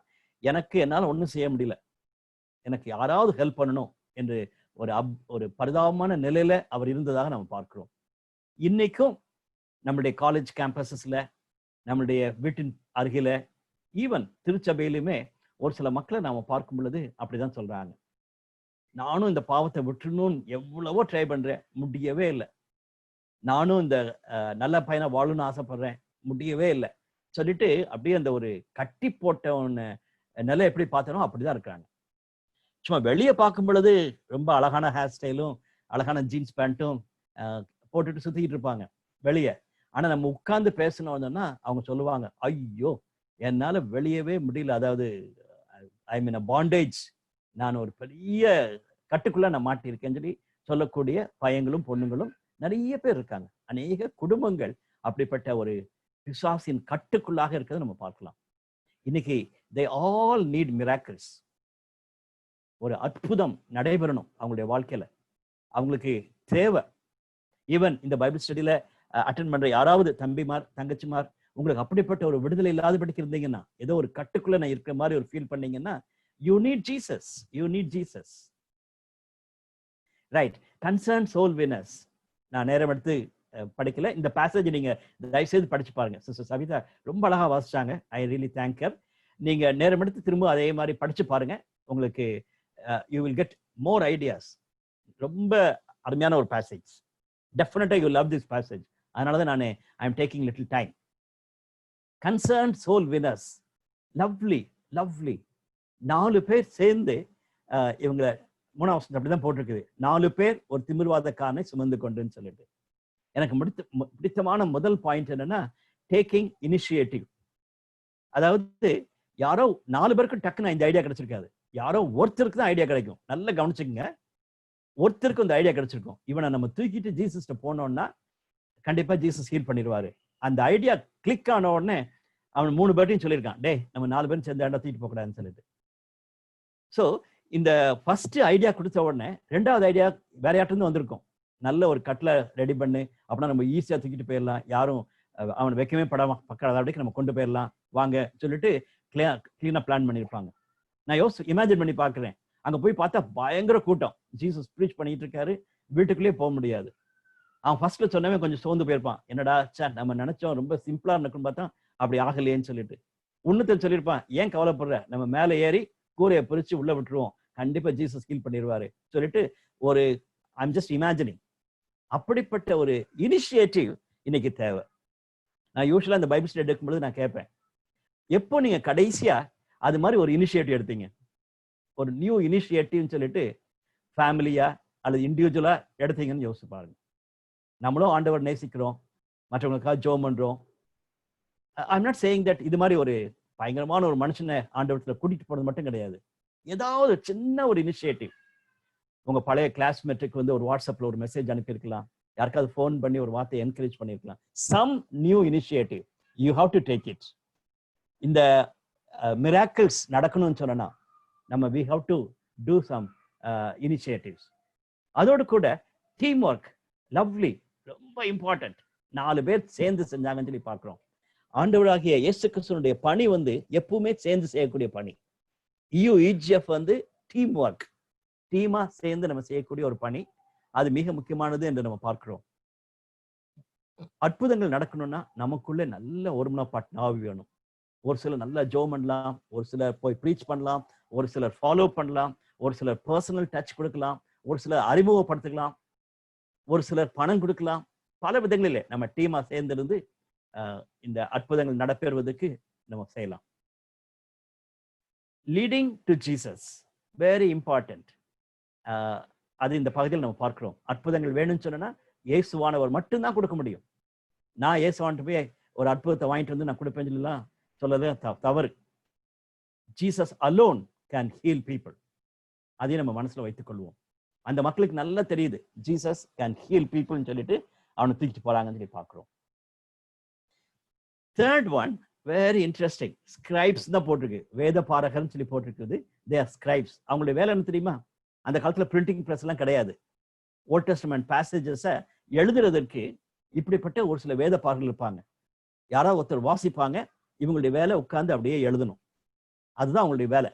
என்னால் ஒன்றும் செய்ய முடியல, எனக்கு யாராவது ஹெல்ப் பண்ணணும் என்று ஒரு பரிதாபமான நிலையில அவர் இருந்ததாக நம்ம பார்க்கிறோம். இன்னைக்கும் நம்மளுடைய காலேஜ் கேம்பஸஸ்ல, நம்மளுடைய வீட்டின் அருகில, ஈவன் திருச்சபையிலுமே ஒரு சில மக்களை நாம பார்க்கும் பொழுது அப்படிதான் சொல்றாங்க. நானும் இந்த பாவத்தை விட்டுணும்னு எவ்வளவோ ட்ரை பண்றேன், முடியவே இல்லை. நானும் இந்த நல்ல பையனை வாழணும்னு ஆசைப்படுறேன், முடியவே இல்லை சொல்லிட்டு அப்படியே அந்த ஒரு கட்டி போட்ட நிலை எப்படி பார்த்தனோ அப்படிதான் இருக்கிறாங்க. சும்மா வெளியே பார்க்கும் பொழுது ரொம்ப அழகான ஹேர் ஸ்டைலும் அழகான ஜீன்ஸ் பேண்ட்டும் போட்டுட்டு சுத்திக்கிட்டு இருப்பாங்க வெளியே. ஆனா நம்ம உட்கார்ந்து பேசணும்னா அவங்க சொல்லுவாங்க, ஐயோ என்னால வெளியவே முடியல, அதாவது ஐ மீன் பாண்டேஜ், நான் ஒரு பெரிய கட்டுக்குள்ள நான் மாட்டியிருக்கேன்னு சொல்லி சொல்லக்கூடிய பையங்களும் பொண்ணுங்களும் நிறைய பேர் இருக்காங்க. அநேக குடும்பங்கள் அப்படிப்பட்ட ஒரு பிசாசின் கட்டுக்குள்ளாக இருக்கிறத நம்ம பார்க்கலாம். இன்னைக்கு they all need miracles. ஒரு அற்புதம் நடைபெறணும் அவங்களுடைய வாழ்க்கையில, அவங்களுக்கு தேவை. ஈவன் இந்த பைபிள் ஸ்டடியில அட்டென்ட் பண்ற யாராவது தம்பிமார் தங்கச்சிமார் உங்களுக்கு அப்படிப்பட்ட ஒரு விடுதலை இல்லாதபடிக்கு இருந்தீங்கன்னா, ஏதோ ஒரு கட்டுக்குள்ள நான் இருக்கிற மாதிரி ஒரு ஃபீல் பண்ணீங்கன்னா, you need Jesus. Right. Concern soul winners நான் நேரம் எடுத்து படிக்கல, இந்த பேசேஜ் நீங்க தயவுசெய்து படிச்சு பாருங்க. சிஸ்டர் சவிதா ரொம்ப அழகா வாசிச்சாங்க. I really thank her. நீங்க நேரம் எடுத்து திரும்ப அதே மாதிரி படிச்சு பாருங்க, உங்களுக்கு you will get more ideas. ரொம்ப அருமையான ஒரு பேசேஜ். டெஃபினட்டா யூ லவ் திஸ் பேசேஜ். அதனாலதான் நான் I am taking little time. Concern soul winners, lovely 4 பேர் சேர்ந்து இவங்க 3ஆம் வசனம் அப்படிதான் போட்டிருக்குது. 4 பேர் ஒரு திமிர்வாதக்காரனை சுமந்து கொண்டுன்னு சொல்லிட்டு. எனக்கு பிடித்தமான முதல் பாயிண்ட் என்னன்னா, டேக்கிங் இனிஷியேட்டிவ். அதாவது யாரோ 4 பேருக்கு டக்குன்னு இந்த ஐடியா கிடைச்சிருக்காது, யாரோ ஒருத்தருக்கு தான் ஐடியா கிடைக்கும். நல்லா கவனிச்சுக்கங்க, ஒருத்தருக்கு இந்த ஐடியா கிடைச்சிருக்கும். இவனை நம்ம தூக்கிட்டு ஜீசஸ்ட போனோம்னா கண்டிப்பா ஜீசஸ் ஹீல் பண்ணிடுவாரு. அந்த ஐடியா கிளிக் ஆன உடனே அவன் 3 பேர்ட்டையும் சொல்லியிருக்கான், டே நம்ம 4 பேரும் சேர்ந்து இடம் தூக்கிட்டு போக கூடாதுன்னு சொல்லிட்டு. ஸோ இந்த ஃபர்ஸ்ட் ஐடியா கொடுத்த உடனே 2வது ஐடியா வேற யார்ட்டு வந்திருக்கும். நல்ல ஒரு கட்டில் ரெடி பண்ணு, அப்படின்னா நம்ம ஈஸியா தூக்கிட்டு போயிடலாம், யாரும் அவன் வைக்கவே படாம பக்கம் நம்ம கொண்டு போயிடலாம் வாங்க சொல்லிட்டு கிளீனா பிளான் பண்ணியிருப்பாங்க. நான் இமேஜின் பண்ணி பார்க்குறேன். அங்க போய் பார்த்தா பயங்கர கூட்டம், ஜீசஸ் ப்ரீச் பண்ணிட்டு இருக்காரு, வீட்டுக்குள்ளேயே போக முடியாது. அவன் ஃபர்ஸ்ட்ல சொன்னவே கொஞ்சம் சோர்ந்து போயிருப்பான், என்னடா சார் நம்ம நினைச்சோம் ரொம்ப சிம்பிளா இருக்குன்னு பார்த்தா அப்படி ஆகலையேன்னு சொல்லிட்டு. உன்னத்தில் சொல்லியிருப்பான், ஏன் கவலைப்படுற, நம்ம மேலே ஏறி கூரையை பிரிச்சு உள்ள விட்டுருவோம், கண்டிப்பா ஜீசஸ் ஹீல் பண்ணிடுவாரு சொல்லிட்டு ஒரு ஐம் ஜஸ்ட் இமேஜினிங். அப்படிப்பட்ட ஒரு இனிஷியேட்டிவ் இன்னைக்கு தேவை. நான் யூஸ்வலா இந்த பைபிள் ஸ்டடி எடுக்கும்போது நான் கேட்பேன், எப்போ நீங்க கடைசியா அது மாதிரி ஒரு இனிஷியேட்டிவ் எடுத்தீங்க? ஒரு நியூ இனிஷியேட்டிவ்னு சொல்லிட்டு ஃபேமிலியா அல்லது இண்டிவிஜுவலா எடுத்தீங்கன்னு யோசிச்சு பாருங்க. நம்மளும் ஆண்டவர் நேசிக்கிறோம், மற்றவங்களுக்காக ஜெபம் பண்றோம். ஐம் நாட் சேயிங் தட் இது மாதிரி ஒரு பயங்கரமான ஒரு மனுஷனை ஆண்டவரத்துல கூட்டிட்டு போறது மட்டும் கிடையாது. ஏதாவது சின்ன ஒரு இனிஷியேட்டிவ். உங்க பழைய கிளாஸ்மேட்டுக்கு வந்து ஒரு வாட்ஸ்அப்ல ஒரு மெசேஜ் அனுப்பியிருக்கலாம், யாருக்காவது ஃபோன் பண்ணி ஒரு வார்த்தை என்கரேஜ் பண்ணியிருக்கலாம். Some new initiative you have to take it. இந்த மிராக்கிள்ஸ் நடக்கணும்னு சொன்னா நம்ம we have to do some initiatives. அதோடு கூட டீம் ஒர்க், லவ்லி, ரொம்ப இம்பார்ட்டன்ட். 4 பேர் சேர்ந்து செஞ்சாங்கன்னு சொல்லி பார்க்கிறோம். ஆண்டவராகிய இயேசு கிறிஸ்துவினுடைய பணி வந்து எப்பவுமே சேர்ந்து செய்யக்கூடிய பணி. EGF வந்து டீம் ஒர்க், டீமா சேர்ந்து நம்ம செய்யக்கூடிய ஒரு பணி. அது மிக முக்கியமானது என்று நம்ம பார்க்கிறோம். அற்புதங்கள் நடக்கணும்னா நமக்குள்ள நல்ல ஒருமனப்பாட்டு ஆவி வேணும். ஒரு சிலர் நல்லா ஜெபம் பண்ணலாம், ஒரு சிலர் போய் ப்ரீச் பண்ணலாம், ஒரு சிலர் ஃபாலோ பண்ணலாம், ஒரு சிலர் பர்சனல் டச் கொடுக்கலாம், ஒரு சிலர் அறிமுகப்படுத்திக்கலாம், ஒரு சிலர் பணம் கொடுக்கலாம். பல விதங்களிலே நம்ம டீமா சேர்ந்திருந்து இந்த அற்புதங்கள் நடைபெறுவதற்கு நம்ம செய்யலாம். Leading to Jesus very important. அது இந்த பகுதியில் நம்ம பார்க்கிறோம். அற்புதங்கள் வேணும்னு சொன்னா இயேசுவானவர் மட்டும்தான் கொடுக்க முடியும். நான் இயேசுவான்ட்டு போய் ஒரு அற்புதத்தை வாங்கிட்டு வந்து நான் கொடுப்பேன்னு சொல்லலாம் சொல்லவே தவறு. Jesus alone can heel people. அதையும் நம்ம மனசுல வைத்துக் கொள்வோம். அந்த மக்களுக்கு நல்லா தெரியுது ஜீசஸ் கேன் ஹீல் பீப்புள்னு சொல்லிட்டு அவனை தூக்கிட்டு போறாங்கன்னு சொல்லி பார்க்கிறோம். Third one very interesting. Scribes தான் போட்டிருக்கு, வேத பாரகர்னு சொல்லி போட்டிருக்குது. They are scribes. அவங்களுடைய வேலை என்ன தெரியுமா? அந்த காலத்துல பிரிண்டிங் பிரஸ் எல்லாம் கிடையாது. ஓல்ட் டெஸ்டமென்ட் பேசேஜஸை எழுதுறதற்கு இப்படிப்பட்ட ஒரு சில வேத பாரகர்கள் இருப்பாங்க. யாராவது ஒருத்தர் வாசிப்பாங்க, இவங்களுடைய வேலை உட்கார்ந்து அப்படியே எழுதணும். அதுதான் அவங்களுடைய வேலை.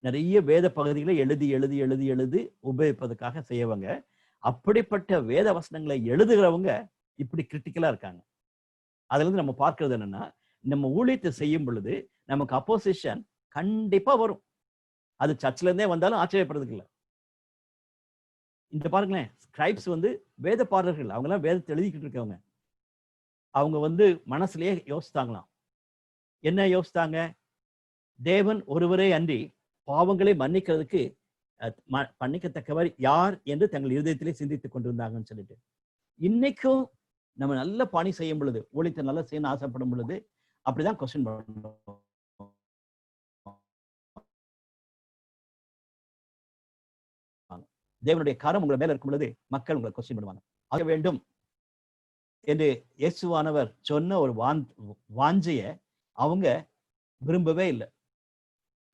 நிறைய வேத பகுதிகளை எழுதி எழுதி எழுதி எழுதி உபயோகிப்பதற்காக செய்யவங்க. அப்படிப்பட்ட வேத வசனங்களை எழுதுகிறவங்க இப்படி கிரிட்டிக்கலா இருக்காங்க. அதுல இருந்து நம்ம பார்க்கிறது என்னன்னா, நம்ம ஊழியத்தை செய்யும் பொழுது நமக்கு அப்போசிஷன் கண்டிப்பா வரும். அது சர்ச்சில இருந்தே வந்தாலும் ஆச்சரியப்படுறதுக்கு இல்லை. இந்த பாருங்களேன், ஸ்கிரைப்ஸ் வந்து வேத பாரகர்கள். அவங்க எல்லாம் வேதத்தை எழுதிக்கிட்டு இருக்கவங்க. அவங்க வந்து மனசுலயே யோசித்தாங்களாம். என்ன யோசித்தாங்க? தேவன் ஒருவரே அன்றி பாவங்களை மன்னிக்கிறதுக்கு மன்னிக்கத்தக்கவர் யார் என்று தங்கள் இருதயத்திலே சிந்தித்துக் கொண்டிருந்தாங்கன்னு சொல்லிட்டு, இன்னைக்கும் நம்ம நல்ல பணி செய்யும் பொழுது, ஊழியத்தை நல்லா செய்யணும்னு ஆசைப்படும் பொழுது அப்படிதான் கொஸ்டின் பண்ணணும். தேவனுடைய கரம் உங்களை மேல இருக்கும் பொழுது மக்கள் உங்களை கொஸ்டின் பண்ணுவாங்க. ஆக வேண்டும் என்று இயேசுவானவர் சொன்ன ஒரு வாஞ்சைய அவங்க விரும்பவே இல்லை.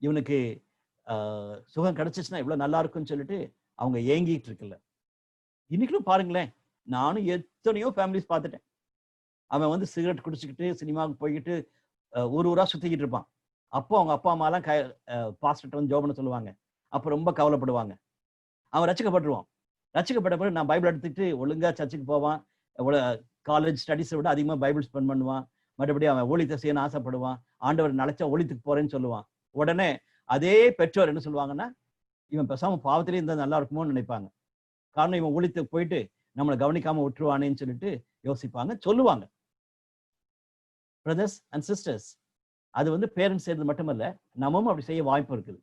இவனுக்கு சுகம் கிடைச்சிச்சுன்னா இவ்வளவு நல்லா இருக்கும்னு சொல்லிட்டு அவங்க ஏங்கிட்டு இருக்குல்ல. இன்னைக்கும் பாருங்களேன், நானும் எத்தனையோ ஃபேமிலிஸ் பார்த்துட்டேன். அவன் வந்து சிகரெட் குடிச்சுக்கிட்டு சினிமாவுக்கு போய்கிட்டு ஊர் ஊரா சுத்திக்கிட்டு இருப்பான். அப்போ அவங்க அப்பா அம்மா எல்லாம் பாஸ்டர் வந்து ஜோபன்னு சொல்லுவாங்க. அப்ப ரொம்ப கவலைப்படுவாங்க. அவன் ரட்சிக்கப்பட்டுருவான். ரட்சிக்கப்பட்ட பிறகு நான் பைபிள் எடுத்துக்கிட்டு ஒழுங்கா சர்ச்சுக்கு போவான். காலேஜ் ஸ்டடீஸை விட அதிகமாக பைபிள் ஸ்பெண்ட் பண்ணுவான். மறுபடியும் அவன் ஊழியத்தை செய்யணும்னு ஆசைப்படுவான். ஆண்டவர் நினைச்சா ஊழியத்துக்கு போறேன்னு சொல்லுவான். உடனே அதே பெற்றோர் என்ன சொல்லுவாங்கன்னா, இவன் பேசாம பாவத்திலே இருந்தா நல்லா இருக்குமோன்னு நினைப்பாங்க. காரணம் இவன் ஊழியத்துக்கு போயிட்டு நம்மளை கவனிக்காம விட்டுருவானேன்னு சொல்லிட்டு யோசிப்பாங்க, சொல்லுவாங்க. பிரதர்ஸ் அண்ட் சிஸ்டர்ஸ், அது வந்து பேரண்ட்ஸ் செய்யறது மட்டுமல்ல, நம்மவும் அப்படி செய்ய வாய்ப்பு இருக்குது.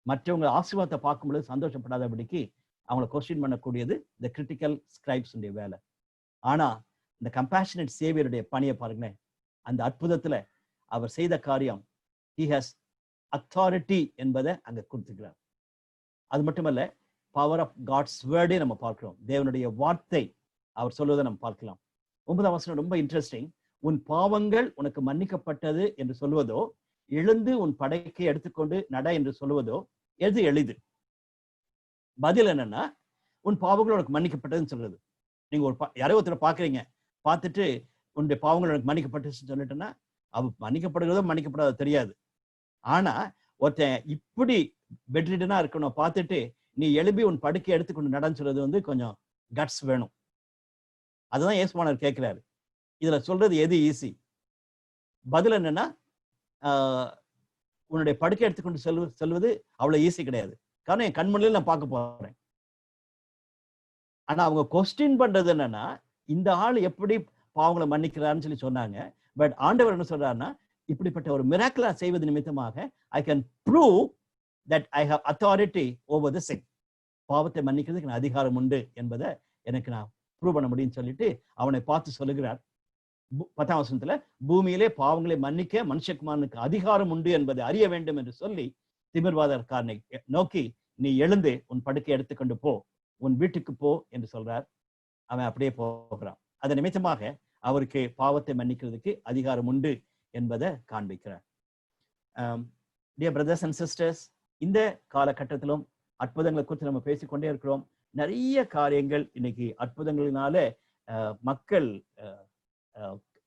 மற்றவங்க ஆசீர்வாதத்தை பார்க்கும்போது சந்தோஷப்படாதபடிக்கு அவங்களை கொஸ்டின் பண்ணக்கூடியது இந்த கிரிட்டிக்கல் ஸ்கிரைப்ஸ் உடைய வேலை. ஆனா இந்த கம்பேஷனேட் சேவியருடைய பணியை பாருங்களேன். அந்த அற்புதத்துல அவர் செய்த காரியம், he has authority என்பதை அங்க கொடுத்துக்கிறார். அது மட்டுமல்ல, பவர் ஆஃப் காட்ஸ் வேர்டே நம்ம பார்க்கிறோம். தேவனுடைய வார்த்தை அவர் சொல்வதை நம்ம பார்க்கலாம். 9ஆம் வசனம் ரொம்ப இன்ட்ரெஸ்டிங். உன் பாவங்கள் உனக்கு மன்னிக்கப்பட்டது என்று சொல்வதோ, எழுந்து உன் படைக்கை எடுத்துக்கொண்டு நட என்று சொல்லுவதோ எது எளிது? பதில் என்னன்னா, உன் பாவங்கள் உனக்கு மன்னிக்கப்பட்டதுன்னு சொல்றது. நீங்க ஒரு யாரோ ஒருத்தரை பாக்குறீங்க, பார்த்துட்டு உன்னுடைய பாவங்கள் உனக்கு மன்னிக்கப்பட்டுன்னு சொல்லிட்டேன்னா, அவ மன்னிக்கப்படுகிறதோ மன்னிக்கப்படாதோ தெரியாது. ஆனா ஒருத்தன் இப்படி பெட்ரிடனா இருக்கணும் பார்த்துட்டு நீ எழுப்பி உன் படுக்கை எடுத்துக்கொண்டு நடன்னு சொல்றது வந்து கொஞ்சம் கட்ஸ் வேணும். அதுதான் இயேசுவானவர் கேட்கிறாரு. இதுல சொல்றது எது ஈஸி? பதில் என்னன்னா, உன்னுடைய படுக்கை எடுத்துக்கொண்டு செல்வது அவ்வளவு ஈஸி கிடையாது. காரணம் என் கண்மணில நான் பார்க்க போறேன். ஆனா அவங்க கொஸ்டின் பண்றது என்னன்னா, இந்த ஆள் எப்படி பாவங்களை மன்னிக்கிறான்னு சொல்லி சொன்னாங்க. பட் ஆண்டவர் என்ன சொல்றாருன்னா, இப்படிப்பட்ட ஒரு மிராக்கிளா செய்வது நிமித்தமாக I can prove that I have authority over the sin. பாவத்தை மன்னிக்கிறதுக்கு நான் அதிகாரம் உண்டு என்பதை எனக்கு நான் ப்ரூவ் பண்ண முடியும்னு சொல்லிட்டு அவனை பார்த்து சொல்லுகிறார். 10ஆம் வசனத்துல, பூமியிலே பாவங்களை மன்னிக்க மனுஷகுமாரனுக்கு அதிகாரம் உண்டு என்பதை அறிய வேண்டும் என்று சொல்லி திமிர்வாதக்காரனை நோக்கி, நீ எழுந்து உன் படுக்கை எடுத்துக்கொண்டு போ, உன் வீட்டுக்கு போ என்று சொல்றார். அவன் அப்படியே போகிறான். அதன் நிமித்தமாக அவருக்கு பாவத்தை மன்னிக்கிறதுக்கு அதிகாரம் உண்டு என்பதை காண்பிக்கிறார். டியர் பிரதர்ஸ் அண்ட் சிஸ்டர்ஸ், இந்த காலகட்டத்திலும் அற்புதங்களை குறித்து நம்ம பேசிக்கொண்டே இருக்கிறோம். நிறைய காரியங்கள் இன்னைக்கு அற்புதங்களினால மக்கள்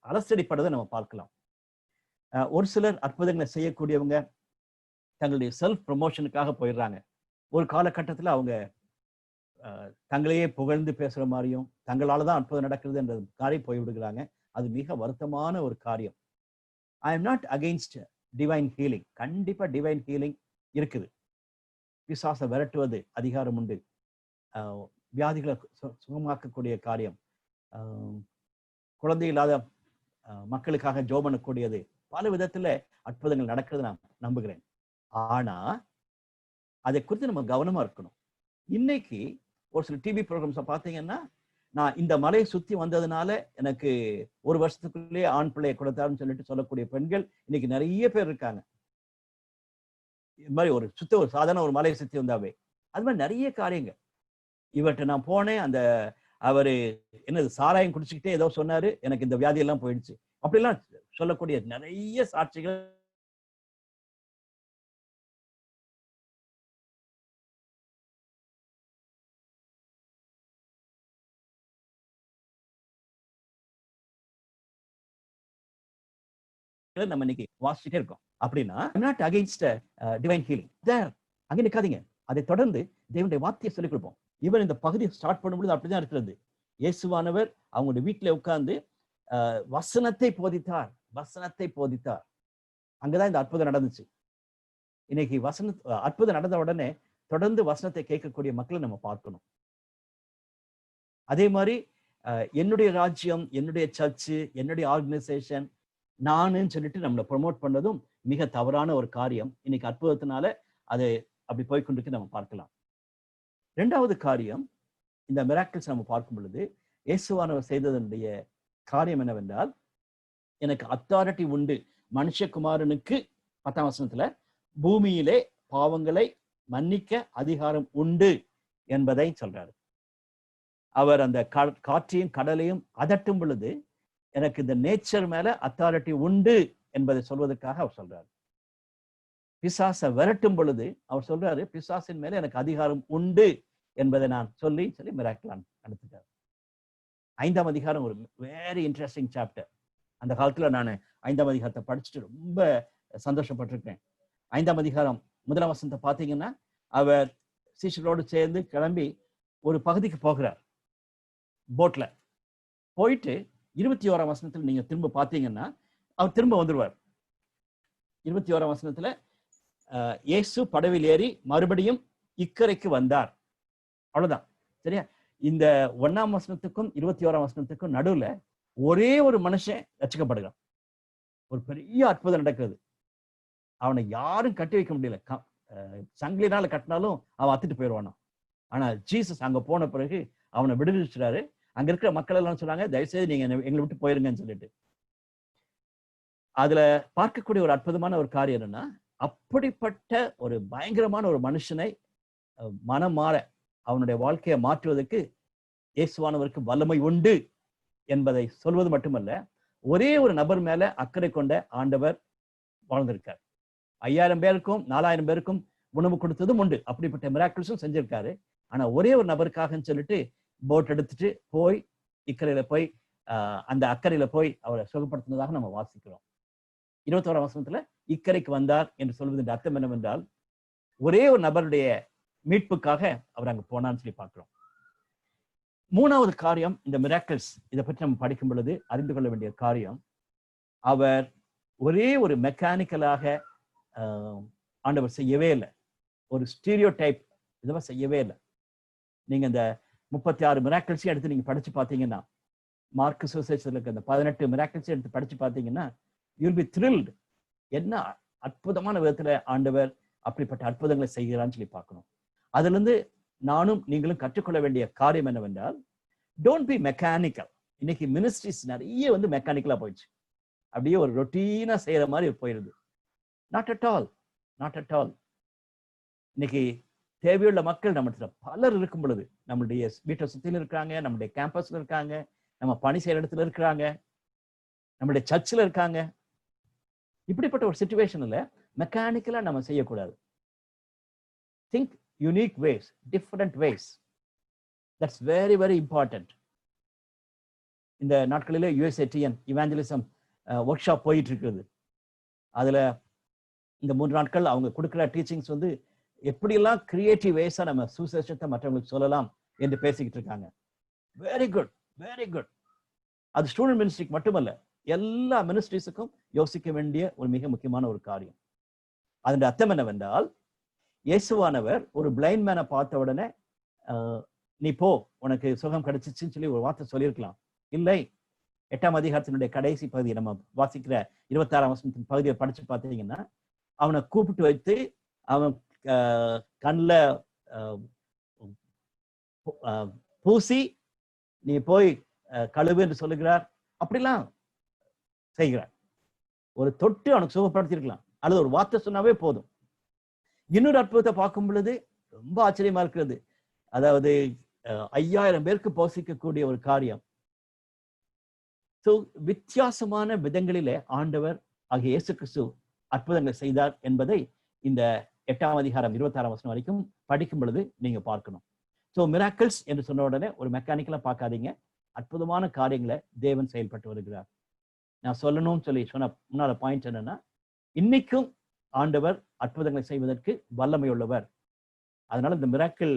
அலசடிப்படுறதை நம்ம பார்க்கலாம். ஒரு சிலர் அற்புதங்களை செய்யக்கூடியவங்க தங்களுடைய செல்ஃப் ப்ரமோஷனுக்காக போயிடுறாங்க. ஒரு காலகட்டத்தில் அவங்க தங்களையே புகழ்ந்து பேசுற மாதிரியும் தங்களால தான் அற்புதம் நடக்கிறது என்ற காரியம் போய்விடுகிறாங்க. அது மிக வருத்தமான ஒரு காரியம். ஐ am not against divine healing. கண்டிப்பா டிவைன் ஹீலிங் இருக்குது. பிசாசை விரட்டுவது அதிகாரம் உண்டு. வியாதிகளை சுகமாக்கக்கூடிய காரியம், குழந்தை இல்லாத மக்களுக்காக ஜெபம் பண்ணக்கூடியது, பல விதத்துல அற்புதங்கள் நடக்கிறது நான் நம்புகிறேன். ஆனா அதை குறித்து நம்ம கவனமா இருக்கணும். இன்னைக்கு ஒரு சில டிவி ப்ரோக்ராம்ஸை பார்த்தீங்கன்னா, நான் இந்த மலையை சுத்தி வந்ததுனால எனக்கு ஒரு வருஷத்துக்குள்ளேயே ஆண் பிள்ளையை கொடுத்தாருன்னு சொல்லிட்டு சொல்லக்கூடிய பெண்கள் இன்னைக்கு நிறைய பேர் இருக்காங்க. இது மாதிரி ஒரு சாதாரண ஒரு மலையை சுத்தி வந்தாவே அது மாதிரி நிறைய காரியங்கள். இவர்கிட்ட நான் போனேன், அந்த அவரு என்னது சாராயம் குடிச்சுக்கிட்டே ஏதோ சொன்னாரு, எனக்கு இந்த வியாதி எல்லாம் போயிடுச்சு அப்படிலாம் சொல்லக்கூடிய நிறைய சாட்சிகள் நம்ம இன்னைக்கு வாசிச்சுட்டே இருக்கோம். அப்படின்னா நாட் அகைன்ஸ்ட் டிவைன் ஹீலிங். அங்கே நிக்காதீங்க. அதை தொடர்ந்து தேவனுடைய வார்த்தையை சொல்லிக் கொடுப்போம். இவன் இந்த பகுதியை ஸ்டார்ட் பண்ணும்போது அப்படிதான் இருக்கிறது. இயேசுவானவர் அவங்களுடைய வீட்டில் உட்கார்ந்து வசனத்தை போதித்தார். அங்கதான் இந்த அற்புதம் நடந்துச்சு. இன்னைக்கு அற்புதம் நடந்த உடனே தொடர்ந்து வசனத்தை கேட்கக்கூடிய மக்களை நம்ம பார்க்கணும். அதே மாதிரி என்னுடைய ராஜ்யம், என்னுடைய சர்ச்சு, என்னுடைய ஆர்கனைசேஷன், நானுன்னு சொல்லிட்டு நம்மளை ப்ரொமோட் பண்ணதும் மிக தவறான ஒரு காரியம். இன்னைக்கு அற்புதத்தினால அது அப்படி போய்கொண்டு நம்ம பார்க்கலாம். இரண்டாவது காரியம், இந்த மிராக்கிள்ஸ் நம்ம பார்க்கும் பொழுது இயேசுவானவர் செய்ததனுடைய காரியம் என்னவென்றால், எனக்கு அத்தாரிட்டி உண்டு, மனுஷகுமாரனுக்கு 10ஆம் வசனத்துல பூமியிலே பாவங்களை மன்னிக்க அதிகாரம் உண்டு என்பதை சொல்றாரு. அவர் அந்த காற்றையும் கடலையும் அதட்டும் பொழுது எனக்கு இந்த நேச்சர் மேல அத்தாரிட்டி உண்டு என்பதை சொல்வதற்காக அவர் சொல்றாரு. பிசாசை விரட்டும் பொழுது அவர் சொல்றாரு, பிசாசின் மேல எனக்கு அதிகாரம் உண்டு என்பதை நான் சொல்லி மிராக்கிள் நடத்திட்டார். 5ஆம் அதிகாரம் ஒரு வெரி இன்ட்ரெஸ்டிங் சாப்டர். அந்த காலத்துல நான் 5ஆம் அதிகாரத்தை படிச்சுட்டு ரொம்ப சந்தோஷப்பட்டிருக்கேன். 5ஆம் அதிகாரம் 1ஆம் வசனத்தை பார்த்தீங்கன்னா, அவர் சீஷர்களோடு சேர்ந்து கிளம்பி ஒரு பகுதிக்கு போகிறார். போட்ல போயிட்டு 21ஆம் வசனத்துல நீங்க திரும்ப பார்த்தீங்கன்னா அவர் திரும்ப வந்துடுவார். 21ஆம் வசனத்துல இயேசு படவில் ஏறி மறுபடியும் இக்கரைக்கு வந்தார். அவ்வளவுதான். சரியா? இந்த 1ஆம் வசனத்துக்கும் 21ஆம் வசனத்துக்கும் நடுவுல ஒரே ஒரு மனுஷன் ரட்சிக்கப்படுகிறான். ஒரு பெரிய அற்புதம் நடக்கிறது. அவனை யாரும் கட்டி வைக்க முடியல. சங்கிலினால கட்டினாலும் அவன் அத்துட்டு போயிடுவானா. ஆனா ஜீசஸ் அங்க போன பிறகு அவனை விடுவிச்சுறாரு. அங்க இருக்கிற மக்கள் எல்லாம் சொன்னாங்க, தயவுசெய்து நீங்க எங்களை விட்டு போயிருங்கன்னு சொல்லிட்டு. அதுல பார்க்கக்கூடிய ஒரு அற்புதமான ஒரு காரியம் என்னன்னா, அப்படிப்பட்ட ஒரு பயங்கரமான ஒரு மனுஷனை மனம் மாற, அவனுடைய வாழ்க்கையை மாற்றுவதற்கு இயேசுவானவருக்கு வல்லமை உண்டு என்பதை சொல்வது மட்டுமல்ல, ஒரே ஒரு நபர் மேல அக்கறை கொண்ட ஆண்டவர் வாழ்ந்திருக்கார். 5000 பேருக்கும் 4000 பேருக்கும் உணவு கொடுத்ததும் உண்டு. அப்படிப்பட்ட மிராக்கிள்ஸும் செஞ்சிருக்காரு. ஆனா ஒரே ஒரு நபருக்காகன்னு சொல்லிட்டு போட் எடுத்துட்டு போய் இக்கரையில போய் அந்த அக்கறையில போய் அவரை சுகப்படுத்தினதாக நம்ம வாசிக்கிறோம். 21ஆம் வசனத்துல இக்கரைக்கு வந்தார் என்று சொல்வதன் அர்த்தம் என்னவென்றால், ஒரே ஒரு நபருடைய மீட்புக்காக அவர் அங்க போனான்னு சொல்லி பார்க்கிறோம். 3வது காரியம், இந்த மிராக்கிள்ஸ், இதை பற்றி நம்ம படிக்கும் பொழுது அறிந்து கொள்ள வேண்டிய காரியம், அவர் ஒரே ஒரு மெக்கானிக்கலாக ஆண்டவர் செய்யவே இல்லை. ஒரு ஸ்டீரியோ டைப் இதெல்லாம் செய்யவே இல்லை. நீங்க இந்த 36 மிராக்கிள்ஸையும் எடுத்து நீங்க படிச்சு பார்த்தீங்கன்னா, மார்க் சுவிசேஷத்துல இருக்க அந்த 18 மிராக்கிள்ஸையும் எடுத்து படிச்சு பார்த்தீங்கன்னா, யூல் பி த்ரில்டு. என்ன அற்புதமான விதத்துல ஆண்டவர் அப்படிப்பட்ட அற்புதங்களை செய்கிறான்னு சொல்லி பார்க்கணும். அதுல இருந்து நானும் நீங்களும் கற்றுக்கொள்ள வேண்டிய காரியம் என்னவென்றால், டோன்ட் பி மெக்கானிக்கல். இன்னைக்கு மினிஸ்ட்ரிஸ் நிறைய மெக்கானிக்கலா போயிடுச்சு. அப்படியே ஒரு ரொட்டீனா செய்யற மாதிரி போயிருது. Not at all, not at all. இன்னைக்கு தேவையுள்ள மக்கள் நம்ம பலர் இருக்கும் பொழுது, நம்மளுடைய வீட்டை சுத்தில இருக்காங்க, நம்மளுடைய கேம்பஸ்ல இருக்காங்க, நம்ம பணி செய்யற இடத்துல இருக்கிறாங்க, நம்மளுடைய சர்ச்சில் இருக்காங்க. இப்படிப்பட்ட ஒரு சிச்சுவேஷன்ல மெக்கானிக்கலா நம்ம செய்யக்கூடாது. Think unique ways, different ways. That's very very important. இந்த நாட்களிலே யுஎஸ்ஏடிஎன் இவாஞ்சலிசம் ஒர்க் ஷாப் போயிட்டு இருக்குது. அதுல இந்த 3 நாட்கள் அவங்க கொடுக்குற டீச்சிங்ஸ் எப்படியெல்லாம் கிரியேட்டிவ் வேஸா நம்ம சுவிசேஷத்தை மற்றவங்களுக்கு சொல்லலாம் என்று பேசிக்கிட்டு இருக்காங்க. Very good, very good. அது ஸ்டூடெண்ட் மினிஸ்ட்ரிக்கு மட்டுமல்ல, எல்லா மினிஸ்ட்ரிஸுக்கும் யோசிக்க வேண்டிய ஒரு மிக முக்கியமான ஒரு காரியம். அதன் அர்த்தம் என்னவென்றால், இயேசுவானவர் ஒரு பிளைண்ட் மேனை பார்த்த உடனே நீ போ, உனக்கு சுகம் கிடைச்சிச்சுன்னு சொல்லி ஒரு வார்த்தை சொல்லியிருக்கலாம். இல்லை, 8ஆம் அதிகாரத்தினுடைய கடைசி பகுதியை நம்ம வாசிக்கிற 26ஆம் வசனத்தின் பகுதியை படிச்சு பார்த்தீங்கன்னா, அவனை கூப்பிட்டு வைத்து அவன் கண்ணில் பூசி நீ போய் கழுவு என்று சொல்லுகிறார். அப்படிலாம் செய்கிறார். ஒரு தொட்டு அவனுக்கு சுகப்படுத்திருக்கலாம், அல்லது ஒரு வார்த்தை சொன்னாவே போதும். இன்னொரு அற்புதத்தை பார்க்கும் பொழுது ரொம்ப ஆச்சரியமா இருக்கிறது. அதாவது 5000 பேருக்கு போஷிக்கக்கூடிய ஒரு காரியம். வித்தியாசமான விதங்களிலே ஆண்டவர் ஆகிய இயேசு கிறிஸ்து அற்புதங்களை செய்தார் என்பதை இந்த 8ஆம் அதிகாரம் 26ஆம் வசனம் வரைக்கும் படிக்கும் பொழுது நீங்க பார்க்கணும். மிராக்கிள்ஸ் என்று சொன்ன உடனே ஒரு மெக்கானிக்கலா பார்க்காதீங்க. அற்புதமான காரியங்களை தேவன் செயல்பட்டு வருகிறார். நான் சொல்லணும்னு சொல்லி சொன்ன முன்னால பாயிண்ட் என்னன்னா, இன்னைக்கும் ஆண்டவர் அற்புதங்களை செய்வதற்கு வல்லமை உள்ளவர். அதனால இந்த மிராக்கிள்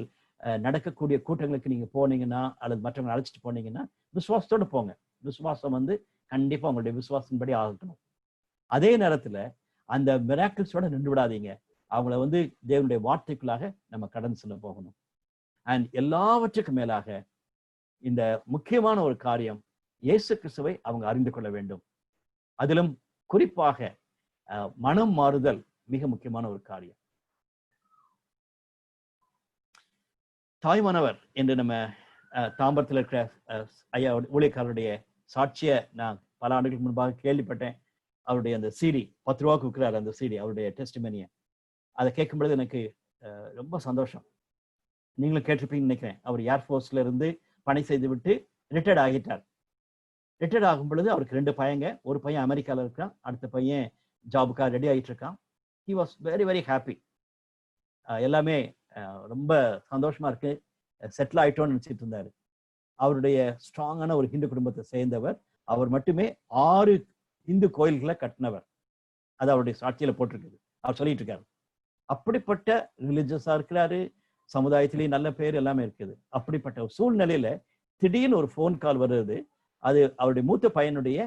நடக்கக்கூடிய கூட்டங்களுக்கு நீங்க போனீங்கன்னா, அல்லது மற்றவங்க அழைச்சிட்டு போனீங்கன்னா, விசுவாசத்தோடு போங்க. விசுவாசம் கண்டிப்பா உங்களுடைய விசுவாசத்தின்படி ஆகணும். அதே நேரத்துல அந்த மிராக்கிள்ஸோட நின்று விடாதீங்க. அவங்கள தேவனுடைய வார்த்தைக்குள்ளாக நம்ம கடந்து செல்ல போகணும். அண்ட் எல்லாவற்றுக்கும் மேலாக இந்த முக்கியமான ஒரு காரியம், இயேசு கிறிஸ்துவை அவங்க அறிந்து கொள்ள வேண்டும். அதிலும் குறிப்பாக மனம் மாறுதல் மிக முக்கியமான ஒரு காரியம். தாய்மானவர் என்று நம்ம தாம்பரத்தில் இருக்கிற ஐயா ஊழியக்காரருடைய சாட்சியை நான் பல ஆண்டுகளுக்கு முன்பாக கேள்விப்பட்டேன். அவருடைய அந்த CD 10 ரூபாய்க்கு விற்கிறார். அந்த CD அவருடைய டெஸ்டிமனியை அதை கேட்கும் பொழுது எனக்கு ரொம்ப சந்தோஷம். நீங்களும் கேட்டிருப்பீங்கன்னு நினைக்கிறேன். அவர் ஏர்ஃபோர்ஸ்ல இருந்து பணி செய்து விட்டு ரிட்டையர்ட் ஆகிட்டார். ரிட்டையர்ட் ஆகும் பொழுது அவருக்கு 2 பையங்க. ஒரு பையன் அமெரிக்காவில் இருக்கான், அடுத்த பையன் ஜாபுக்காக ரெடி ஆகிட்டு இருக்கான். He was very very happy. எல்லாமே ரொம்ப சந்தோஷமா இருக்கு, செட்டில் ஆயிட்டோன்னு நினைச்சிட்டு இருந்தாரு. அவருடைய ஸ்ட்ராங்கான ஒரு ஹிந்து குடும்பத்தை சேர்ந்தவர். அவர் மட்டுமே 6 இந்து கோயில்களை கட்டினவர். அது அவருடைய சாட்சியில போட்டிருக்குது. அவர் சொல்லிட்டு இருக்காரு. அப்படிப்பட்ட ரிலிஜியஸா இருக்கிறாரு, சமுதாயத்திலேயே நல்ல பேர் எல்லாமே இருக்குது. அப்படிப்பட்ட ஒரு சூழ்நிலையில திடீர்னு ஒரு ஃபோன் கால் வருது. அது அவருடைய மூத்த பையனுடைய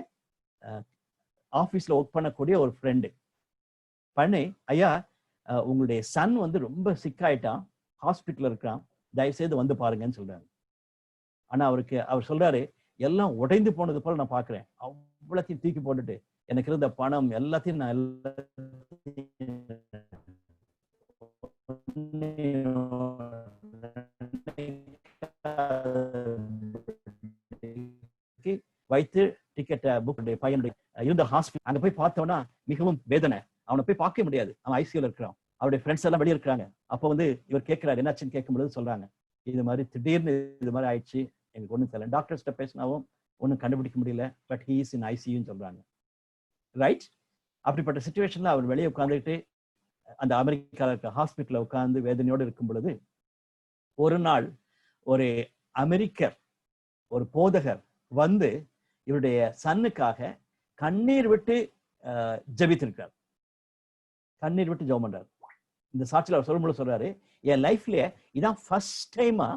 ஆபீஸ்ல ஒர்க் பண்ணக்கூடிய ஒரு ஃப்ரெண்டு பண்ணி, ஐயா உங்களுடைய சன் ரொம்ப சிக்காயிட்டான், ஹாஸ்பிட்டல் இருக்கான், தயவுசெய்து வந்து பாருங்கன்னு சொல்றாரு. ஆனா அவர் சொல்றாரு, எல்லாம் உடைந்து போனது போல நான் பாக்குறேன். அவ்வளோத்தையும் தூக்கி போட்டுட்டு எனக்கு இருந்த பணம் எல்லாத்தையும் நான் வைத்து டிக்கெட்டை புக் பையனுடைய இருந்த ஹாஸ்பிட்டல் அங்க போய் பார்த்தோம்னா மிகவும் வேதனை. அவனை போய் பார்க்க முடியாது, அவன் ஐசியூல இருக்கிறான். அவருடைய ஃப்ரெண்ட்ஸ் எல்லாம் வெளியே இருக்கிறாங்க. அப்போ இவர் கேட்கிறாரு, என்னாச்சுன்னு கேட்கும்போது சொல்றாங்க, இது மாதிரி திடீர்னு இது மாதிரி ஆயிடுச்சு, எனக்கு ஒன்றும் தெரியல, டாக்டர்ஸ்கிட்ட பேசினாவும் ஒன்றும் கண்டுபிடிக்க முடியல, பட் ஹீ இஸ் இன் ஐசியூன்னு சொல்றாங்க. ரைட்? அப்படிப்பட்ட சிச்சுவேஷன்ல அவர் வெளியே உட்காந்துக்கிட்டு அந்த அமெரிக்காவில் இருக்க ஹாஸ்பிட்டலில் உட்கார்ந்து வேதனையோடு இருக்கும் பொழுது, ஒரு நாள் ஒரு அமெரிக்கர், ஒரு போதகர் இவருடைய சன்னுக்காக கண்ணீர் விட்டு ஜெபித்திருக்கார். கண்ணீர் விட்டு ஜெபம் பண்றாரு. இந்த சாட்சியில் அவர் சொல்லும்போது சொல்றாரு, என் லைஃப்ல இதான் ஃபர்ஸ்ட் டைமா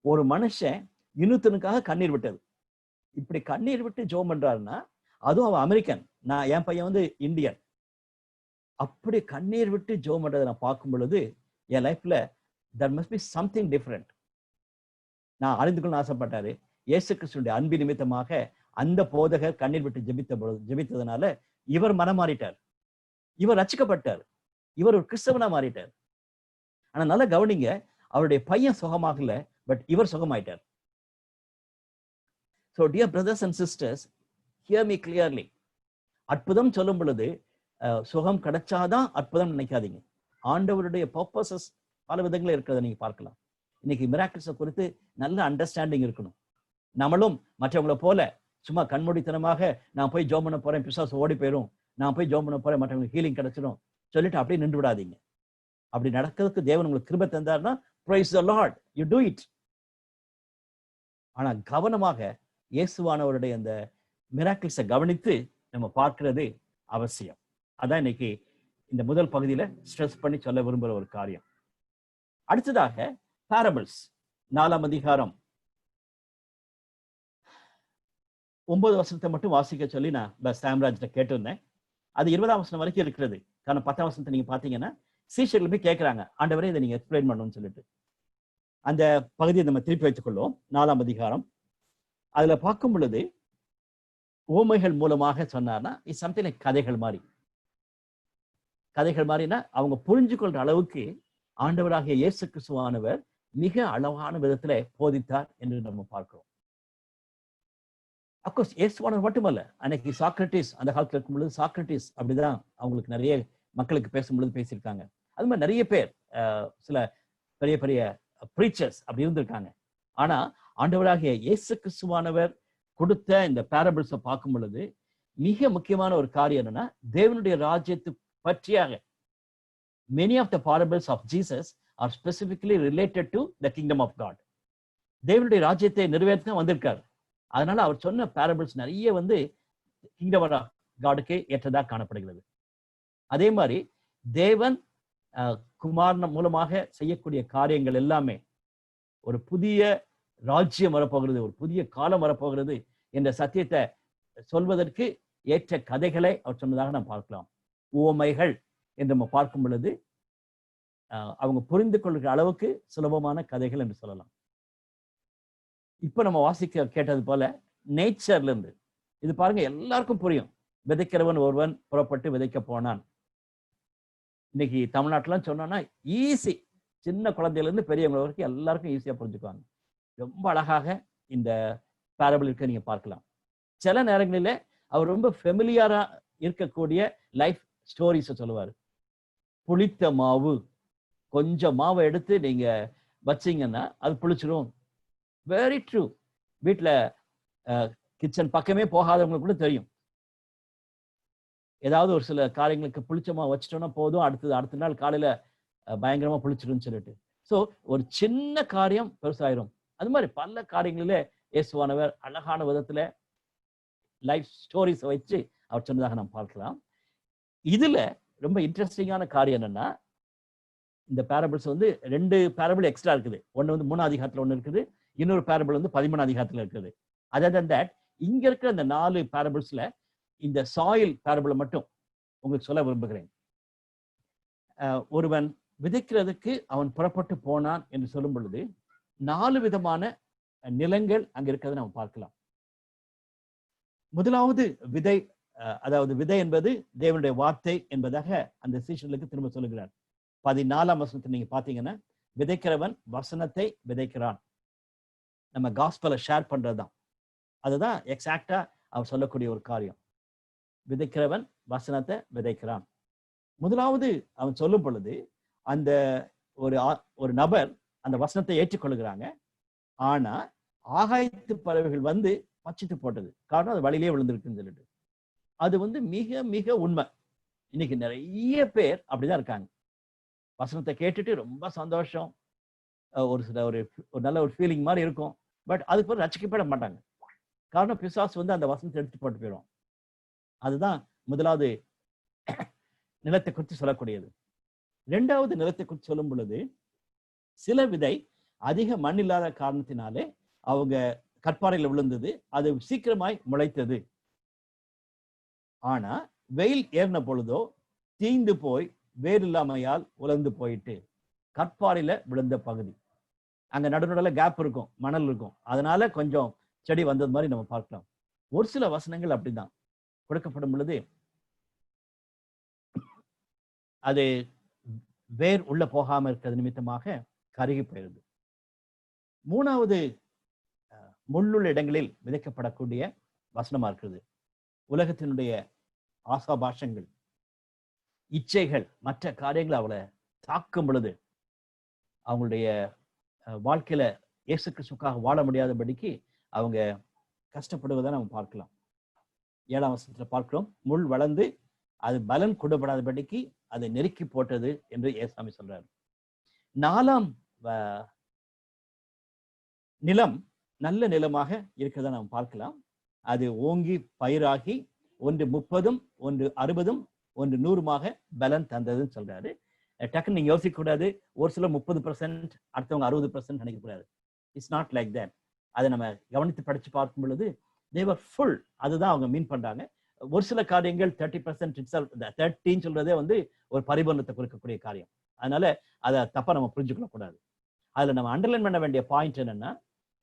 ஒரு மனுஷன் இன்னொருத்தனுக்காக கண்ணீர் விட்டது. இப்படி கண்ணீர் விட்டு ஜெபம் பண்றாருன்னா, அதுவும் அவன் அமெரிக்கன், என் பையன் இந்தியன். அப்படி கண்ணீர் விட்டு ஜெபம் பண்றதை நான் பார்க்கும் பொழுது என் லைஃப்ல there must be something different. நான் அறிந்து கொள்ள ஆசைப்பட்டாரு. இயேசு கிறிஸ்துடைய அன்பு நிமித்தமாக அந்த போதகர் கண்ணீர் விட்டு ஜெபித்ததுனால இவர் மனம் மாறிட்டார், இவர் ரட்சிக்கப்பட்டார், இவர் ஒரு கிறிஸ்தவனா மாறிட்டார். ஆனா நல்லா கவனிங்க, அவருடைய பையன் சுகமாகல, பட் இவர் சுகமாயிட்டார். So dear brothers and sisters, hear me clearly. அற்புதம் சொல்லும் பொழுது சுகம் கிடைச்சாதான் அற்புதம் நினைக்காதீங்க. ஆண்டவருடைய பர்பசஸ் பல விதங்களில் இருக்கிறத நீங்க பார்க்கலாம். இன்னைக்கு மிராக்கிள்ஸை குறித்து நல்ல அண்டர்ஸ்டாண்டிங் இருக்கணும். நம்மளும் மற்றவங்களை போல சும்மா கண்மூடித்தனமாக நான் போய் ஜோம் பண்ண போறேன், பிசாசு ஓடி போயிடும், நான் போய் ஜோம் பண்ண போறேன், மற்றவங்களுக்கு ஹீலிங் கிடைச்சிடும் சொல்லிட்டு அப்படியே நின்று விடாதீங்க. அப்படி நடக்கிறதுக்கு தேவன் உங்களுக்கு கிருபை தந்தாருன்னா praise the Lord, you do it. ஆனா கவனமாக இயேசுவானவருடைய அந்த மிராக்கிள்ஸை கவனித்து நம்ம பார்க்கிறது அவசியம். அதான் இன்னைக்கு இந்த முதல் பகுதியில ஸ்ட்ரெஸ் பண்ணி சொல்ல விரும்புகிற ஒரு காரியம். அடுத்ததாக parables, 4ஆம் அதிகாரம் 9 வசனத்தை மட்டும் வாசிக்க சொல்லி நான் சாம்ராஜ்கிட்ட கேட்டிருந்தேன். அது 20ஆம் வசனம் வரைக்கும் இருக்கிறது. காரணம் 10ஆம் வசனத்தை நீங்க பாத்தீங்கன்னா சீஷர்கள் போய் கேட்கிறாங்க, ஆண்டவரே இதை நீங்க எக்ஸ்பிளைன் பண்ணணும்னு சொல்லிட்டு. அந்த பகுதியை நம்ம திருப்பி வைத்துக் கொள்வோம். 4ஆம் அதிகாரம் அதுல பார்க்கும் பொழுது ஓமைகள் மூலமாக சொன்னார்னா இட்ஸ் சம்திங் லைக் கதைகள் மாதிரி. கதைகள் மாதிரினா அவங்க புரிஞ்சு கொள்ற அளவுக்கு ஆண்டவராகிய இயேசு கிறிஸ்துவானவர் மிக அழகான விதத்துல போதித்தார் என்று நம்ம பார்க்கிறோம். அப்கோர்ஸ் இயேசுவானவர் மட்டுமல்ல, அன்னைக்கு சாக்ரட்டிஸ் அந்த காலத்துல இருக்கும் பொழுது சாக்ரட்டிஸ் அப்படிதான் அவங்களுக்கு நிறைய மக்களுக்கு பேசும் பொழுது பேசியிருக்காங்க. அது மாதிரி நிறைய பேர் சில பெரிய பெரிய ப்ரீச்சர்ஸ் அப்படி இருந்திருக்காங்க. ஆனா ஆண்டவராகிய இயேசு கிறிஸ்துவானவர் கொடுத்த இந்த பேரபிள்ஸை பார்க்கும் பொழுது மிக முக்கியமான ஒரு காரியம் என்னன்னா, தேவனுடைய ராஜ்யத்தை பற்றியாக many of the parables of Jesus are specifically related to the kingdom of God. தேவனுடைய ராஜ்யத்தை நிறைவேற்ற வந்திருக்காரு. அதனால அவர் சொன்ன பேரபிள்ஸ் நிறைய கிங்டம் ஆஃப் காடுக்கு ஏற்றதாக காணப்படுகிறது. அதே மாதிரி தேவன் குமாரன் மூலமாக செய்யக்கூடிய காரியங்கள் எல்லாமே ஒரு புதிய ராஜ்யம் வரப்போகிறது, ஒரு புதிய காலம் வரப்போகிறது என்ற சத்தியத்தை சொல்வதற்கு ஏற்ற கதைகளை அவர் சொன்னதாக நாம் பார்க்கலாம். உவமைகள் என்று நம்ம பார்க்கும் பொழுது அவங்க புரிந்து கொள்கிற அளவுக்கு சுலபமான கதைகள் என்று சொல்லலாம். இப்ப நம்ம வாசிக்க கேட்டது போல நேச்சர்ல இருந்து இது பாருங்க, எல்லாருக்கும் புரியும். விதைக்கிறவன் ஒருவன் புறப்பட்டு விதைக்க போனான். இன்னைக்கு தமிழ்நாட்டிலாம் சொன்னோம்னா ஈஸி, சின்ன குழந்தையில இருந்து பெரியவங்க வரைக்கும் எல்லாருக்கும் ஈஸியா புரிஞ்சுக்குவாங்க. ரொம்ப அழகாக இந்த பேரபிள் இருக்க நீங்க பார்க்கலாம். சில நேரங்களில அவர் ரொம்ப ஃபெமிலியரா இருக்கக்கூடிய லைஃப் ஸ்டோரிஸை சொல்லுவாரு. புளித்த மாவு, கொஞ்சம் மாவை எடுத்து நீங்க வச்சீங்கன்னா அது புளிச்சிடும். Very true. வீட்டுல கிச்சன் பக்கமே போகாதவங்களுக்கு கூட தெரியும். ஏதாவது ஒரு சில காரியங்களுக்கு புளிச்ச மாவு வச்சிட்டோம்னா போதும், அடுத்த நாள் காலையில பயங்கரமா புளிச்சிடும் சொல்லிட்டு. ஸோ ஒரு சின்ன காரியம் பெருசாயிரும். அது மாதிரி பல காரியங்களில இயேசுவானவர் அழகான விதத்துல லைஃப் ஸ்டோரிஸை வச்சு அவர் சொன்னதாக நாம் பார்க்கலாம். இதுல ரொம்ப இன்ட்ரெஸ்டிங்கான காரியம் என்னன்னா, இந்த பேரபிள்ஸ் 2 பேரபிள் எக்ஸ்ட்ரா இருக்குது. ஒன்று 3ஆம் அதிகாரத்துல ஒன்று இருக்குது, இன்னொரு பேரபிள் 13ஆம் அதிகாரத்துல இருக்குது. அதர் தன் தட் இங்க இருக்கிற அந்த 4 பேரபிள்ஸ்ல இந்த சாயில் பேரபிளை மட்டும் உங்களுக்கு சொல்ல விரும்புகிறேன். ஒருவன் விதைக்கிறதுக்கு அவன் புறப்பட்டு போனான் என்று சொல்லும் பொழுது 4 விதமான நிலங்கள் அங்க இருக்கிறத நம்ம பார்க்கலாம். முதலாவது விதை, அதாவது விதை என்பது தேவனுடைய வார்த்தை என்பதாக அந்த சீஷர்களுக்கு திரும்ப சொல்லுகிறார். 14ஆம் வசனத்தை நீங்க பாத்தீங்கன்னா, விதைக்கிறவன் வசனத்தை விதைக்கிறான். நம்ம காஸ்பலை ஷேர் பண்றதுதான், அதுதான் எக்ஸாக்டா அவர் சொல்லக்கூடிய ஒரு காரியம். விதைக்கிறவன் வசனத்தை விதைக்கிறான். முதலாவது அவன் சொல்லும் பொழுது அந்த ஒரு நபர் அந்த வசனத்தை ஏற்றுக்கொள்கிறாங்க. ஆனா ஆகாயத்து பறவைகள் பச்சித்து போட்டது. காரணம் அது வழியிலே விழுந்திருக்குன்னு சொல்லிட்டு. அது மிக மிக உண்மை. இன்னைக்கு நிறைய பேர் அப்படிதான் இருக்காங்க. வசனத்தை கேட்டுட்டு ரொம்ப சந்தோஷம், ஒரு நல்ல ஒரு ஃபீலிங் மாதிரி இருக்கும். பட் அதுக்கு பிறகு ரட்சிக்கப்பட மாட்டாங்க. காரணம் பிசாசு அந்த வசனத்தை எடுத்து போட்டு போயிடும். அதுதான் முதலாவது நிலத்தை குறித்து சொல்லக்கூடியது. 2வது நிலத்தை குறித்து சொல்லும் பொழுது, சில விதை அதிக மண் இல்லாத காரணத்தினாலே அவங்க கற்பாறையில் விழுந்தது, அது சீக்கிரமாய் முளைத்தது. ஆனா வெயில் ஏறின பொழுதோ தீந்து போய் வேறு இல்லாமையால் உலர்ந்து போயிட்டு கற்பாறையில விழுந்த பகுதி. அங்க நடுநடுல கேப் இருக்கும், மணல் இருக்கும், அதனால கொஞ்சம் செடி வந்தது மாதிரி நம்ம பார்க்கலாம். ஒரு சில வசனங்கள் அப்படிதான் கொடுக்கப்படும் பொழுது அது வேர் உள்ள போகாம இருக்கிறது நிமித்தமாக கருகி போயிருது. மூணாவது முள்ளுள்ள இடங்களில் விதைக்கப்படக்கூடிய வசனமா இருக்குது. உலகத்தினுடைய ஆசாபாஷங்கள், இச்சைகள், மற்ற காரியங்கள் அவளை தாக்கும் பொழுது அவங்களுடைய வாழ்க்கையில இயேசு கிறிஸ்துவுக்காக வாழ முடியாதபடிக்கு அவங்க கஷ்டப்படுவதை நம்ம பார்க்கலாம். 7ஆம் வசனத்துல பார்க்கிறோம், முள் வளர்ந்து அது பலன் கொடுபடாதபடிக்கு அதை நெருக்கி போட்டது என்று ஏசாமி சொல்றாரு. 4ஆம் நிலம் நல்ல நிலமாக இருக்கிறத நாம் பார்க்கலாம். அது ஓங்கி பயிராகி ஒன்று 30, ஒன்று 60, ஒன்று 100 பலன் தந்ததுன்னு சொல்றாரு. டக்குன்னு நீங்க யோசிக்க கூடாது, ஒரு சில 30%, அடுத்தவங்க 60% நினைக்க கூடாது. It's not like that. அதை நம்ம கவனித்து படிச்சு பார்க்கும் பொழுது தேவர் ஃபுல், அதுதான் அவங்க மீன் பண்றாங்க. ஒரு சில காரியங்கள் 30% இட்ஸெல்ஃப், 13 சொல்றதே வந்து ஒரு பரிபூரணத்தை கொடுக்கக்கூடிய காரியம். அதனால அதை தப்பா நம்ம புரிஞ்சுக்கொள்ள கூடாது. அதுல நம்ம அண்டர்லைன் பண்ண வேண்டிய பாயிண்ட் என்னன்னா,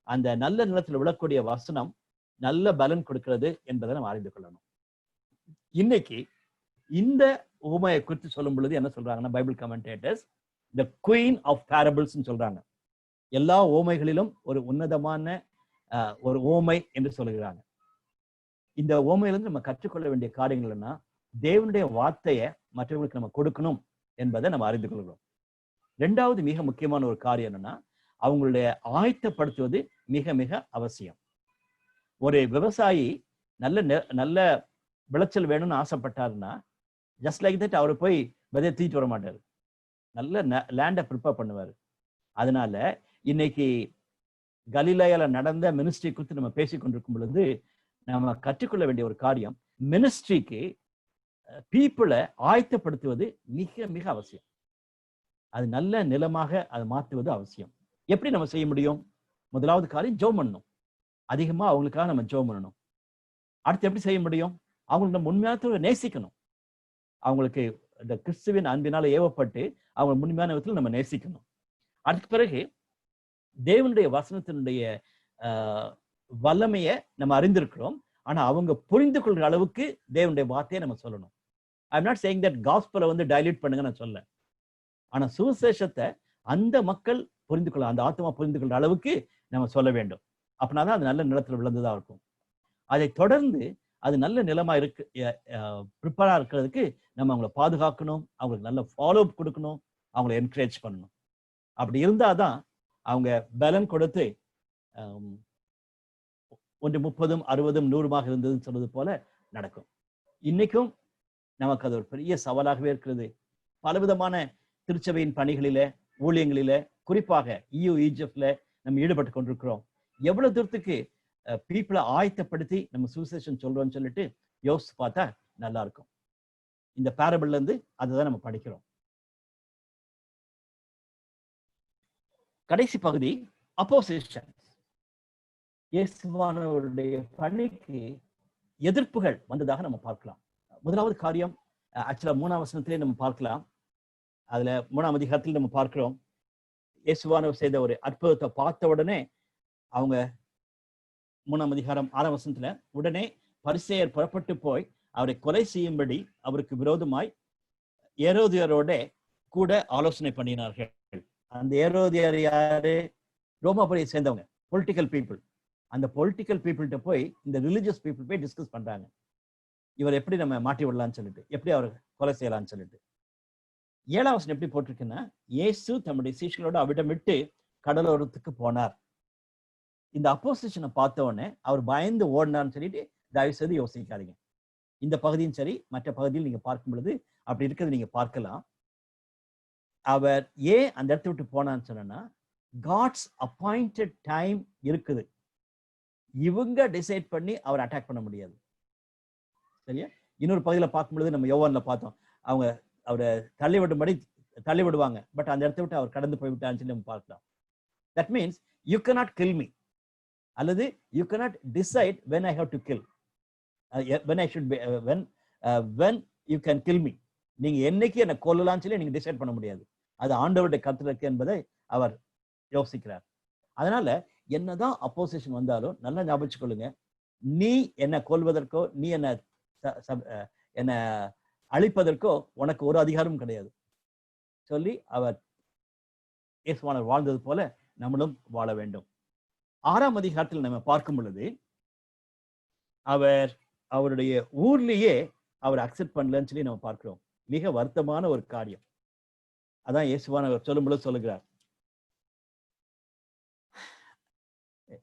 அந்த நல்ல நிலத்தில் விழக்கூடிய வசனம் நல்ல பலன் கொடுக்கிறது என்பதை நம்ம அறிந்து கொள்ளணும். இன்னைக்கு இந்த உவமையை குறித்து சொல்லும் பொழுது என்ன சொல்றாங்கன்னா, Bible commentators the queen of parables சொல்றாங்க. எல்லா ஓமைகளிலும் ஒரு உன்னதமான ஒரு ஓமை என்று சொல்லுகிறாங்க. இந்த ஓமையிலிருந்து நம்ம கற்றுக்கொள்ள வேண்டிய காரியங்கள் என்ன, தேவனுடைய வார்த்தையை மற்றவங்களுக்கு நம்ம கொடுக்கணும் என்பதை நம்ம அறிந்து கொள்கிறோம். 2வது மிக முக்கியமான ஒரு காரியம் என்னன்னா, அவங்களுடைய ஆயத்தப்படுத்துவது மிக மிக அவசியம். ஒரு விவசாயி நல்ல விளைச்சல் வேணும்னு ஆசைப்பட்டாருன்னா ஜஸ்ட் லைக் தட் அவர் போய் விதையை தூக்கிட்டு வர மாட்டாரு, நல்ல லேண்டை ப்ரிப்பேர் பண்ணுவார். அதனால இன்னைக்கு கலிலேயால நடந்த மினிஸ்ட்ரி குறித்து நம்ம பேசிக் கொண்டிருக்கும் பொழுது நம்ம கற்றுக்கொள்ள வேண்டிய ஒரு காரியம், மினிஸ்ட்ரிக்கு பீப்புளை ஆயத்தப்படுத்துவது மிக மிக அவசியம். அது நல்ல நிலமாக அதை மாற்றுவது அவசியம். எப்படி நம்ம செய்ய முடியும்? முதலாவது காரியம் ஜெபம் பண்ணணும். அதிகமா அவங்களுக்காக நம்ம ஜெபம் பண்ணணும். அடுத்து எப்படி செய்ய முடியும்? அவங்களை உண்மையான நேசிக்கணும். அவங்களுக்கு இந்த கிறிஸ்துவின் அன்பினால ஏவப்பட்டு அவங்க உண்மையான விதத்தில் நம்ம நேசிக்கணும். அதுக்கு பிறகு தேவனுடைய வசனத்தினுடைய வல்லமையை நம்ம அறிந்திருக்கிறோம், ஆனா அவங்க புரிந்து கொள்கிற அளவுக்கு தேவனுடைய வார்த்தையை நம்ம சொல்லணும். I am not saying that காஸ்பலை வந்து டைல்யூட் பண்ணுங்க நான் சொல்ல, ஆனா சுவிசேஷத்தை அந்த மக்கள் புரிந்து கொள்ள, அந்த ஆத்மா புரிந்து கொள்ற அளவுக்கு நம்ம சொல்ல வேண்டும். அப்படின்னாதான் அது நல்ல நிலத்துல விழுந்ததா இருக்கும். அதை தொடர்ந்து அது நல்ல நிலமா இருக்கு ப்ரிப்பேரா இருக்கிறதுக்கு நம்ம அவங்களை பாதுகாக்கணும், அவங்களுக்கு நல்ல ஃபாலோ அப் கொடுக்கணும், அவங்களை என்கரேஜ் பண்ணணும். அப்படி இருந்தாதான் அவங்க பலன் கொடுத்து ஒன்று 30, 60, 100 இருந்ததுன்னு சொல்றது போல நடக்கும். இன்னைக்கும் நமக்கு அது ஒரு பெரிய சவாலாகவே இருக்கிறது. பலவிதமான திருச்சபையின் பணிகளில, ஊழியங்களில, குறிப்பாக ஈஜிப்ட்ல நம்ம ஈடுபட்டு கொண்டிருக்கிறோம். எவ்வளவு தூரத்துக்கு பீப்புளை ஆயத்தப்படுத்தி நம்ம சுவிசேஷம் சொல்றோம்னு சொல்லிட்டு யோசிச்சு பார்த்தா நல்லா இருக்கும். இந்த பேரபிள்ல இருந்து அதுதான் நம்ம படிக்கிறோம். கடைசி பகுதி அப்போசிஷன். இயேசுவானவருடைய பணிக்கு எதிர்ப்புகள் வந்ததாக நம்ம பார்க்கலாம். முதலாவது காரியம் ஆக்சுவலா 3ஆம் வசனத்திலே நம்ம பார்க்கலாம். அதுல 3ஆம் அதிகாரத்தில் நம்ம பார்க்கிறோம், இயேசுவானவர் செய்த ஒரு அற்புதத்தை பார்த்த உடனே அவங்க 3ஆம் அதிகாரம் 6ஆம் வசனத்துல, உடனே பரிசேயர் புறப்பட்டு போய் அவரை கொலை செய்யும்படி அவருக்கு விரோதமாய் ஏரோதியரோட கூட ஆலோசனை பண்ணினார்கள். அந்த ஏரோதியர் யாரு? ரோமாபுரியை சேர்ந்தவங்க, பொலிட்டிக்கல் பீப்புள். அந்த பொலிட்டிக்கல் பீப்புள்கிட்ட போய் இந்த ரிலிஜியஸ் பீப்புள் போய் டிஸ்கஸ் பண்றாங்க, இவர் எப்படி நம்ம மாட்டி விடலாம்னு சொல்லிட்டு, எப்படி அவர் கொலை செய்யலாம்னு சொல்லிட்டு. 7ஆம் வசனம் எப்படி போட்டிருக்குன்னா, இயேசு தம்முடைய சீஷர்களோட அவிடம் விட்டு கடலோரத்துக்கு போனார். இந்த அப்போசிஷனை பார்த்த உடனே அவர் பயந்து ஓடினார்னு சொல்லிட்டு தயவு செய்து யோசிக்காதீங்க. இந்த பகுதியும் சரி, மற்ற பகுதியில் நீங்க பார்க்கும் பொழுது அப்படி இருக்கிறது நீங்க பார்க்கலாம். அவர் ஏன் அந்த இடத்த விட்டு போனான்னு சொன்னா, காட்ஸ் அப்பாயிண்டட் டைம் இருக்குது. இவங்க டிசைட் பண்ணி அவர் அட்டாக் பண்ண முடியாது. சரியா? இன்னொரு பகுதியில் பார்க்கும் பொழுது நம்ம யோவான்ல பார்த்தோம், அவங்க அவரை தள்ளி விடுவாங்க, பட் அந்த இடத்த விட்டு அவர் கடந்து போய்விட்டான்னு சொல்லி நம்ம பார்க்கலாம். That means you cannot kill me, அல்லது you cannot decide when I have to kill, when I should be, when you can kill me. நீங்க என்னைக்கு என்ன கொல்லலாம்னு சொல்லி நீங்க டிசைட் பண்ண முடியாது. அது ஆண்டவருடைய கருத்துல இருக்கு என்பதை அவர் யோசிக்கிறார். அதனால என்னதான் அப்போசிஷன் வந்தாலும் நல்லா ஞாபகம் கொள்ளுங்க, நீ என்னை கொல்வதற்கோ நீ என்ன அழிப்பதற்கோ உனக்கு ஒரு அதிகாரமும் கிடையாது சொல்லி அவர் இயேசுவானவர் வாழ்ந்தது போல நம்மளும் வாழ வேண்டும். 6ஆம் அதிகாரத்தில் நம்ம பார்க்கும் பொழுது அவருடைய ஊர்லயே அவர் அக்செப்ட் பண்ணலன்னு சொல்லி நம்ம பார்க்கிறோம். மிக வருத்தமான ஒரு காரியம். அதான் இயேசுவானவர் சொல்லும்பொழுது சொல்லுகிறார்,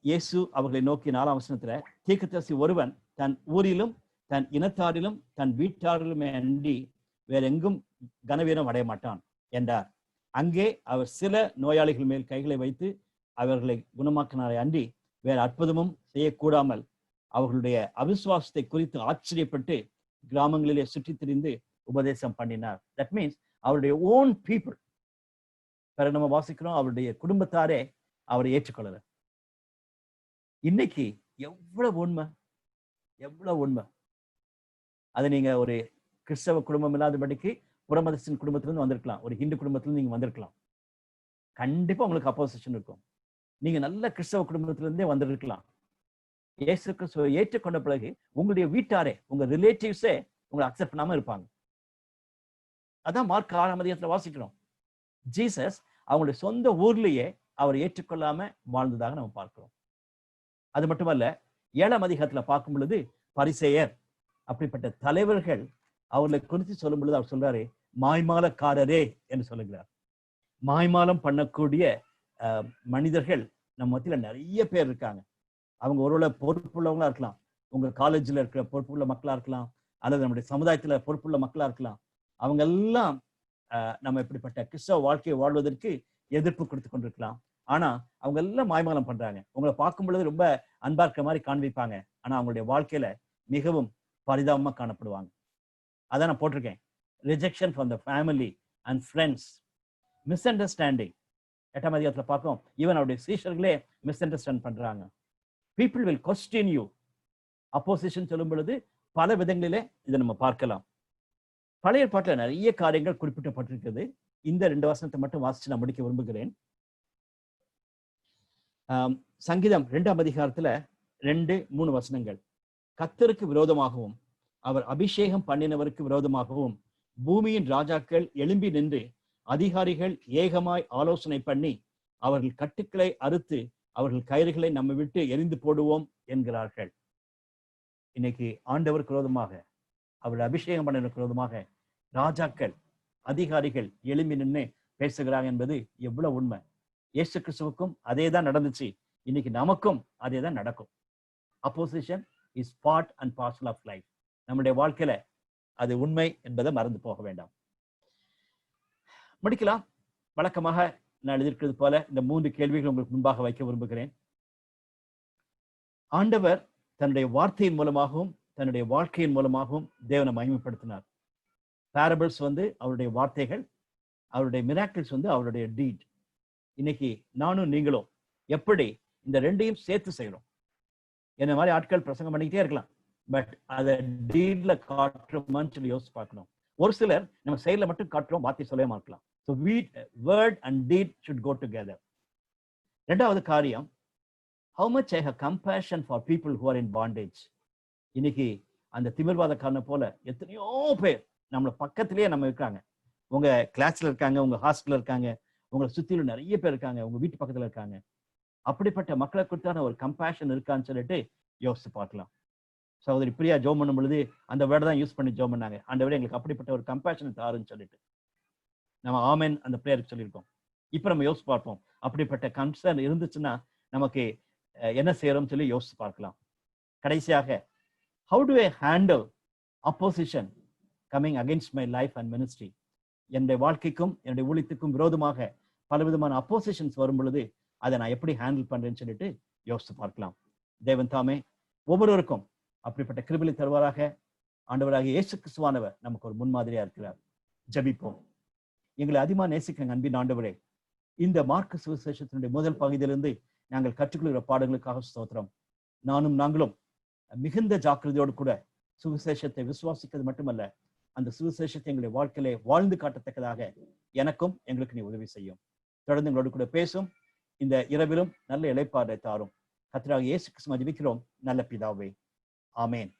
இயேசு அவர்களை நோக்கி 4ஆம் வசனத்துல, தீர்க்கதரிசி ஒருவன் தன் ஊரிலும் தன் இனத்தாரிலும் தன் வீட்டாரிலுமே அன்றி வேற எங்கும் கனவீனம் அடைய மாட்டான் என்றார். அங்கே அவர் சில நோயாளிகள் மேல் கைகளை வைத்து அவர்களை குணமாக்கினாரே அன்றி வேற அற்புதமும் செய்யக்கூடாமல் அவர்களுடைய அவிசுவாசத்தை குறித்து ஆச்சரியப்பட்டு கிராமங்களிலே சுற்றி திரிந்து உபதேசம் பண்ணினார். தட் மீன்ஸ் அவருடைய ஓன் பீப்புள், பிறகு நம்ம வாசிக்கிறோம், அவருடைய குடும்பத்தாரே அவரை ஏற்றுக்கொள்ளல. இன்னைக்கு எவ்வளவு உண்மை, எவ்வளவு உண்மை. அது நீங்க ஒரு கிறிஸ்தவ குடும்பம் இல்லாதபடிக்கு புறமதத்தின் குடும்பத்திலிருந்து வந்திருக்கலாம், ஒரு ஹிந்து குடும்பத்திலிருந்து நீங்க வந்திருக்கலாம், கண்டிப்பா உங்களுக்கு அப்போசிஷன் இருக்கும். நீங்க நல்ல கிறிஸ்தவ குடும்பத்திலிருந்தே வந்திருக்கலாம். இயேசு கிறிஸ்துவை ஏற்றுக்கொண்ட பிறகு உங்களுடைய வீட்டாரே, உங்க ரிலேட்டிவ்ஸே உங்களை அக்செப்ட் பண்ணாம இருப்பாங்க. அதான் மார்க் 6ஆம் அதிகாரத்துல வாசிக்கிறோம். ஜீசஸ் அவங்களுடைய சொந்த ஊர்லயே அவர் ஏற்றுக்கொள்ளாம வாழ்ந்ததாக நம்ம பார்க்கிறோம். அது மட்டுமல்ல, 7ஆம் அதிகாரத்துல பார்க்கும் பொழுது பரிசேயர் அப்படிப்பட்ட தலைவர்கள் அவர்களை குறித்து சொல்லும் பொழுது அவர் சொல்றாரு, மாய்மாலக்காரரே என்று சொல்லுகிறார். மாய்மாலம் பண்ணக்கூடிய மனிதர்கள் நம்ம மத்தியில நிறைய பேர் இருக்காங்க. அவங்க ஒருவேளை பொறுப்புள்ளவங்களா இருக்கலாம், உங்க காலேஜ்ல இருக்கிற பொறுப்புள்ள மக்களா இருக்கலாம், அல்லது நம்முடைய சமுதாயத்துல பொறுப்புள்ள மக்களா இருக்கலாம். அவங்க எல்லாம் நம்ம இப்படிப்பட்ட கிறிஸ்தவ வாழ்க்கையை வாழ்வதற்கு எதிர்ப்பு கொடுத்து கொண்டிருக்கலாம். ஆனா அவங்க எல்லாம் மாய்மாலம் பண்றாங்க. உங்களை பார்க்கும் பொழுது ரொம்ப அன்பா இருக்கிற மாதிரி காண்பிப்பாங்க, ஆனா அவங்களுடைய வாழ்க்கையில மிகவும் பரிதாபமா காணப்படுவாங்க. அதான் நான் போட்டிருக்கேன், rejection from the family and friends, miss understanding. 8ஆம் அதிகாரத்துல பார்ப்போம், ஈவன் அவருடைய சீஷர்களே மிஸ் அண்டர்ஸ்டாண்ட் பண்றாங்க. people will question you. Opposition சொல்லும் பொழுது பல விதங்களிலே இதை நம்ம பார்க்கலாம். பழைய ஏற்பாட்டில் நிறைய காரியங்கள் குறிப்பிடப்பட்டிருக்கிறது. இந்த 2 வசனத்தை மட்டும் வாசிச்சு நான் முடிக்க விரும்புகிறேன். சங்கீதம் 2ஆம் அதிகாரத்துல 2-3 வசனங்கள். கர்த்தருக்கு விரோதமாகவும் அவர் அபிஷேகம் பண்ணினவருக்கு விரோதமாகவும் பூமியின் ராஜாக்கள் எழும்பி நின்று அதிகாரிகள் ஏகமாய் ஆலோசனை பண்ணி அவர்கள் கட்டுக்களை அறுத்து அவர்கள் கயிறுகளை நம்ம விட்டு எரிந்து போடுவோம் என்கிறார்கள். இன்னைக்கு ஆண்டவருக்கு விரோதமாக, அவருடைய அபிஷேகம் பண்ணவருக்கு விரோதமாக ராஜாக்கள் அதிகாரிகள் எழும்பி நின்று பேசுகிறாங்க என்பது எவ்வளவு உண்மை. இயேசு கிறிஸ்துவுக்கும் அதே தான் நடந்துச்சு, இன்னைக்கு நமக்கும் அதே தான் நடக்கும். Opposition is part and parcel of life. நம்முடைய வாழ்க்கையில அது உண்மை என்பதை மறந்து போக வேண்டாம். முடிக்கலாம். வழக்கமாக நான் எழுதியிருக்கிறது போல இந்த 3 கேள்விகள் உங்களுக்கு முன்பாக வைக்க விரும்புகிறேன். ஆண்டவர் தன்னுடைய வார்த்தையின் மூலமாகவும் தன்னுடைய வாழ்க்கையின் மூலமாகவும் தேவனை மகிமைப்படுத்தினார். பேரபிள்ஸ் அவருடைய வார்த்தைகள், அவருடைய மிராக்கிள்ஸ் அவருடைய டீட். இன்னைக்கு நானும் நீங்களும் எப்படி இந்த 2ஐயும் சேர்த்து செய்யறோம்? என்ன மாதிரி ஆட்கள் பிரசங்கம் பண்ணிக்கிட்டே இருக்கலாம், பட் அதை டீட்ல காட்டுறோமான்னு சொல்லி யோசிச்சு பார்க்கணும். ஒரு சிலர் நம்ம செயல மட்டும் காட்டுறோம், வார்த்தை சொல்லவே மாட்டலாம். So word and deed should go together. இரண்டாவது காரியம், how much I have compassion for people who are in bondage. இன்னைக்கு அந்த திமிர்வாதக்காரனை போல எத்தனையோ பேர் நம்மள பக்கத்திலேயே நம்ம இருக்காங்க. உங்க கிளாஸ்ல இருக்காங்க, உங்க ஹாஸ்டல்ல இருக்காங்க, உங்களை சுத்திலும் நிறைய பேர் இருக்காங்க, உங்க வீட்டு பக்கத்துல இருக்காங்க. அப்படிப்பட்ட மக்களை குறித்தான ஒரு கம்பேஷன் இருக்கான்னு சொல்லிட்டு யோசிச்சு பார்க்கலாம். சகோதரி பிரியா ஜோம் பண்ணும் பொழுது அந்த வேர்டை தான் யூஸ் பண்ணி ஜோம் பண்ணாங்க. ஆண்டவரே எங்களுக்கு அப்படிப்பட்ட ஒரு கம்பேஷன் தாருன்னு சொல்லிட்டு நம்ம ஆமென் அந்த பிரேயருக்கு சொல்லியிருக்கோம். இப்ப நம்ம யோசிச்சு பார்ப்போம், அப்படிப்பட்ட கன்சர்ன் இருந்துச்சுன்னா நமக்கு என்ன செய்யறோம்னு சொல்லி யோசிச்சு பார்க்கலாம். கடைசியாக, how do I handle opposition coming against my life and ministry? என்னுடைய வாழ்க்கைக்கும் என்னுடைய ஊழியத்துக்கும் விரோதமாக பலவிதமான அப்போசிஷன்ஸ் வரும் பொழுது அதை நான் எப்படி ஹேண்டில் பண்றேன்னு சொல்லிட்டு யோசிச்சு பார்க்கலாம். தேவன் தாமே ஒவ்வொருவருக்கும் அப்படிப்பட்ட கிருபையை தருவாராக. ஆண்டவராகிய இயேசு கிறிஸ்துவானவர் நமக்கு ஒரு முன்மாதிரியா இருக்கிறார். ஜெபிப்போம். எங்களை அதிகமாக நேசிக்க அன்பின் ஆண்டவரே, இந்த மார்க்கு சுவிசேஷத்தினுடைய முதல் பகுதியிலிருந்து நாங்கள் கற்றுக்கொள்கிற பாடங்களுக்காக ஸ்தோத்திரம். நாங்களும் மிகுந்த ஜாக்கிரதையோடு கூட சுவிசேஷத்தை விசுவாசிக்கிறது மட்டுமல்ல, அந்த சுவிசேஷத்தை எங்களுடைய வாழ்க்கையிலே வாழ்ந்து காட்டத்தக்கதாக எனக்கும் எங்களுக்கு நீ உதவி செய்யும். தொடர்ந்து எங்களோடு கூட பேசும். இந்த இரவிலும் நல்ல இளைப்பாறை தாரும். கர்த்தராகிய இயேசு கிறிஸ்துவை ஜெபிக்கிறோம் நல்ல பிதாவே. ஆமென்.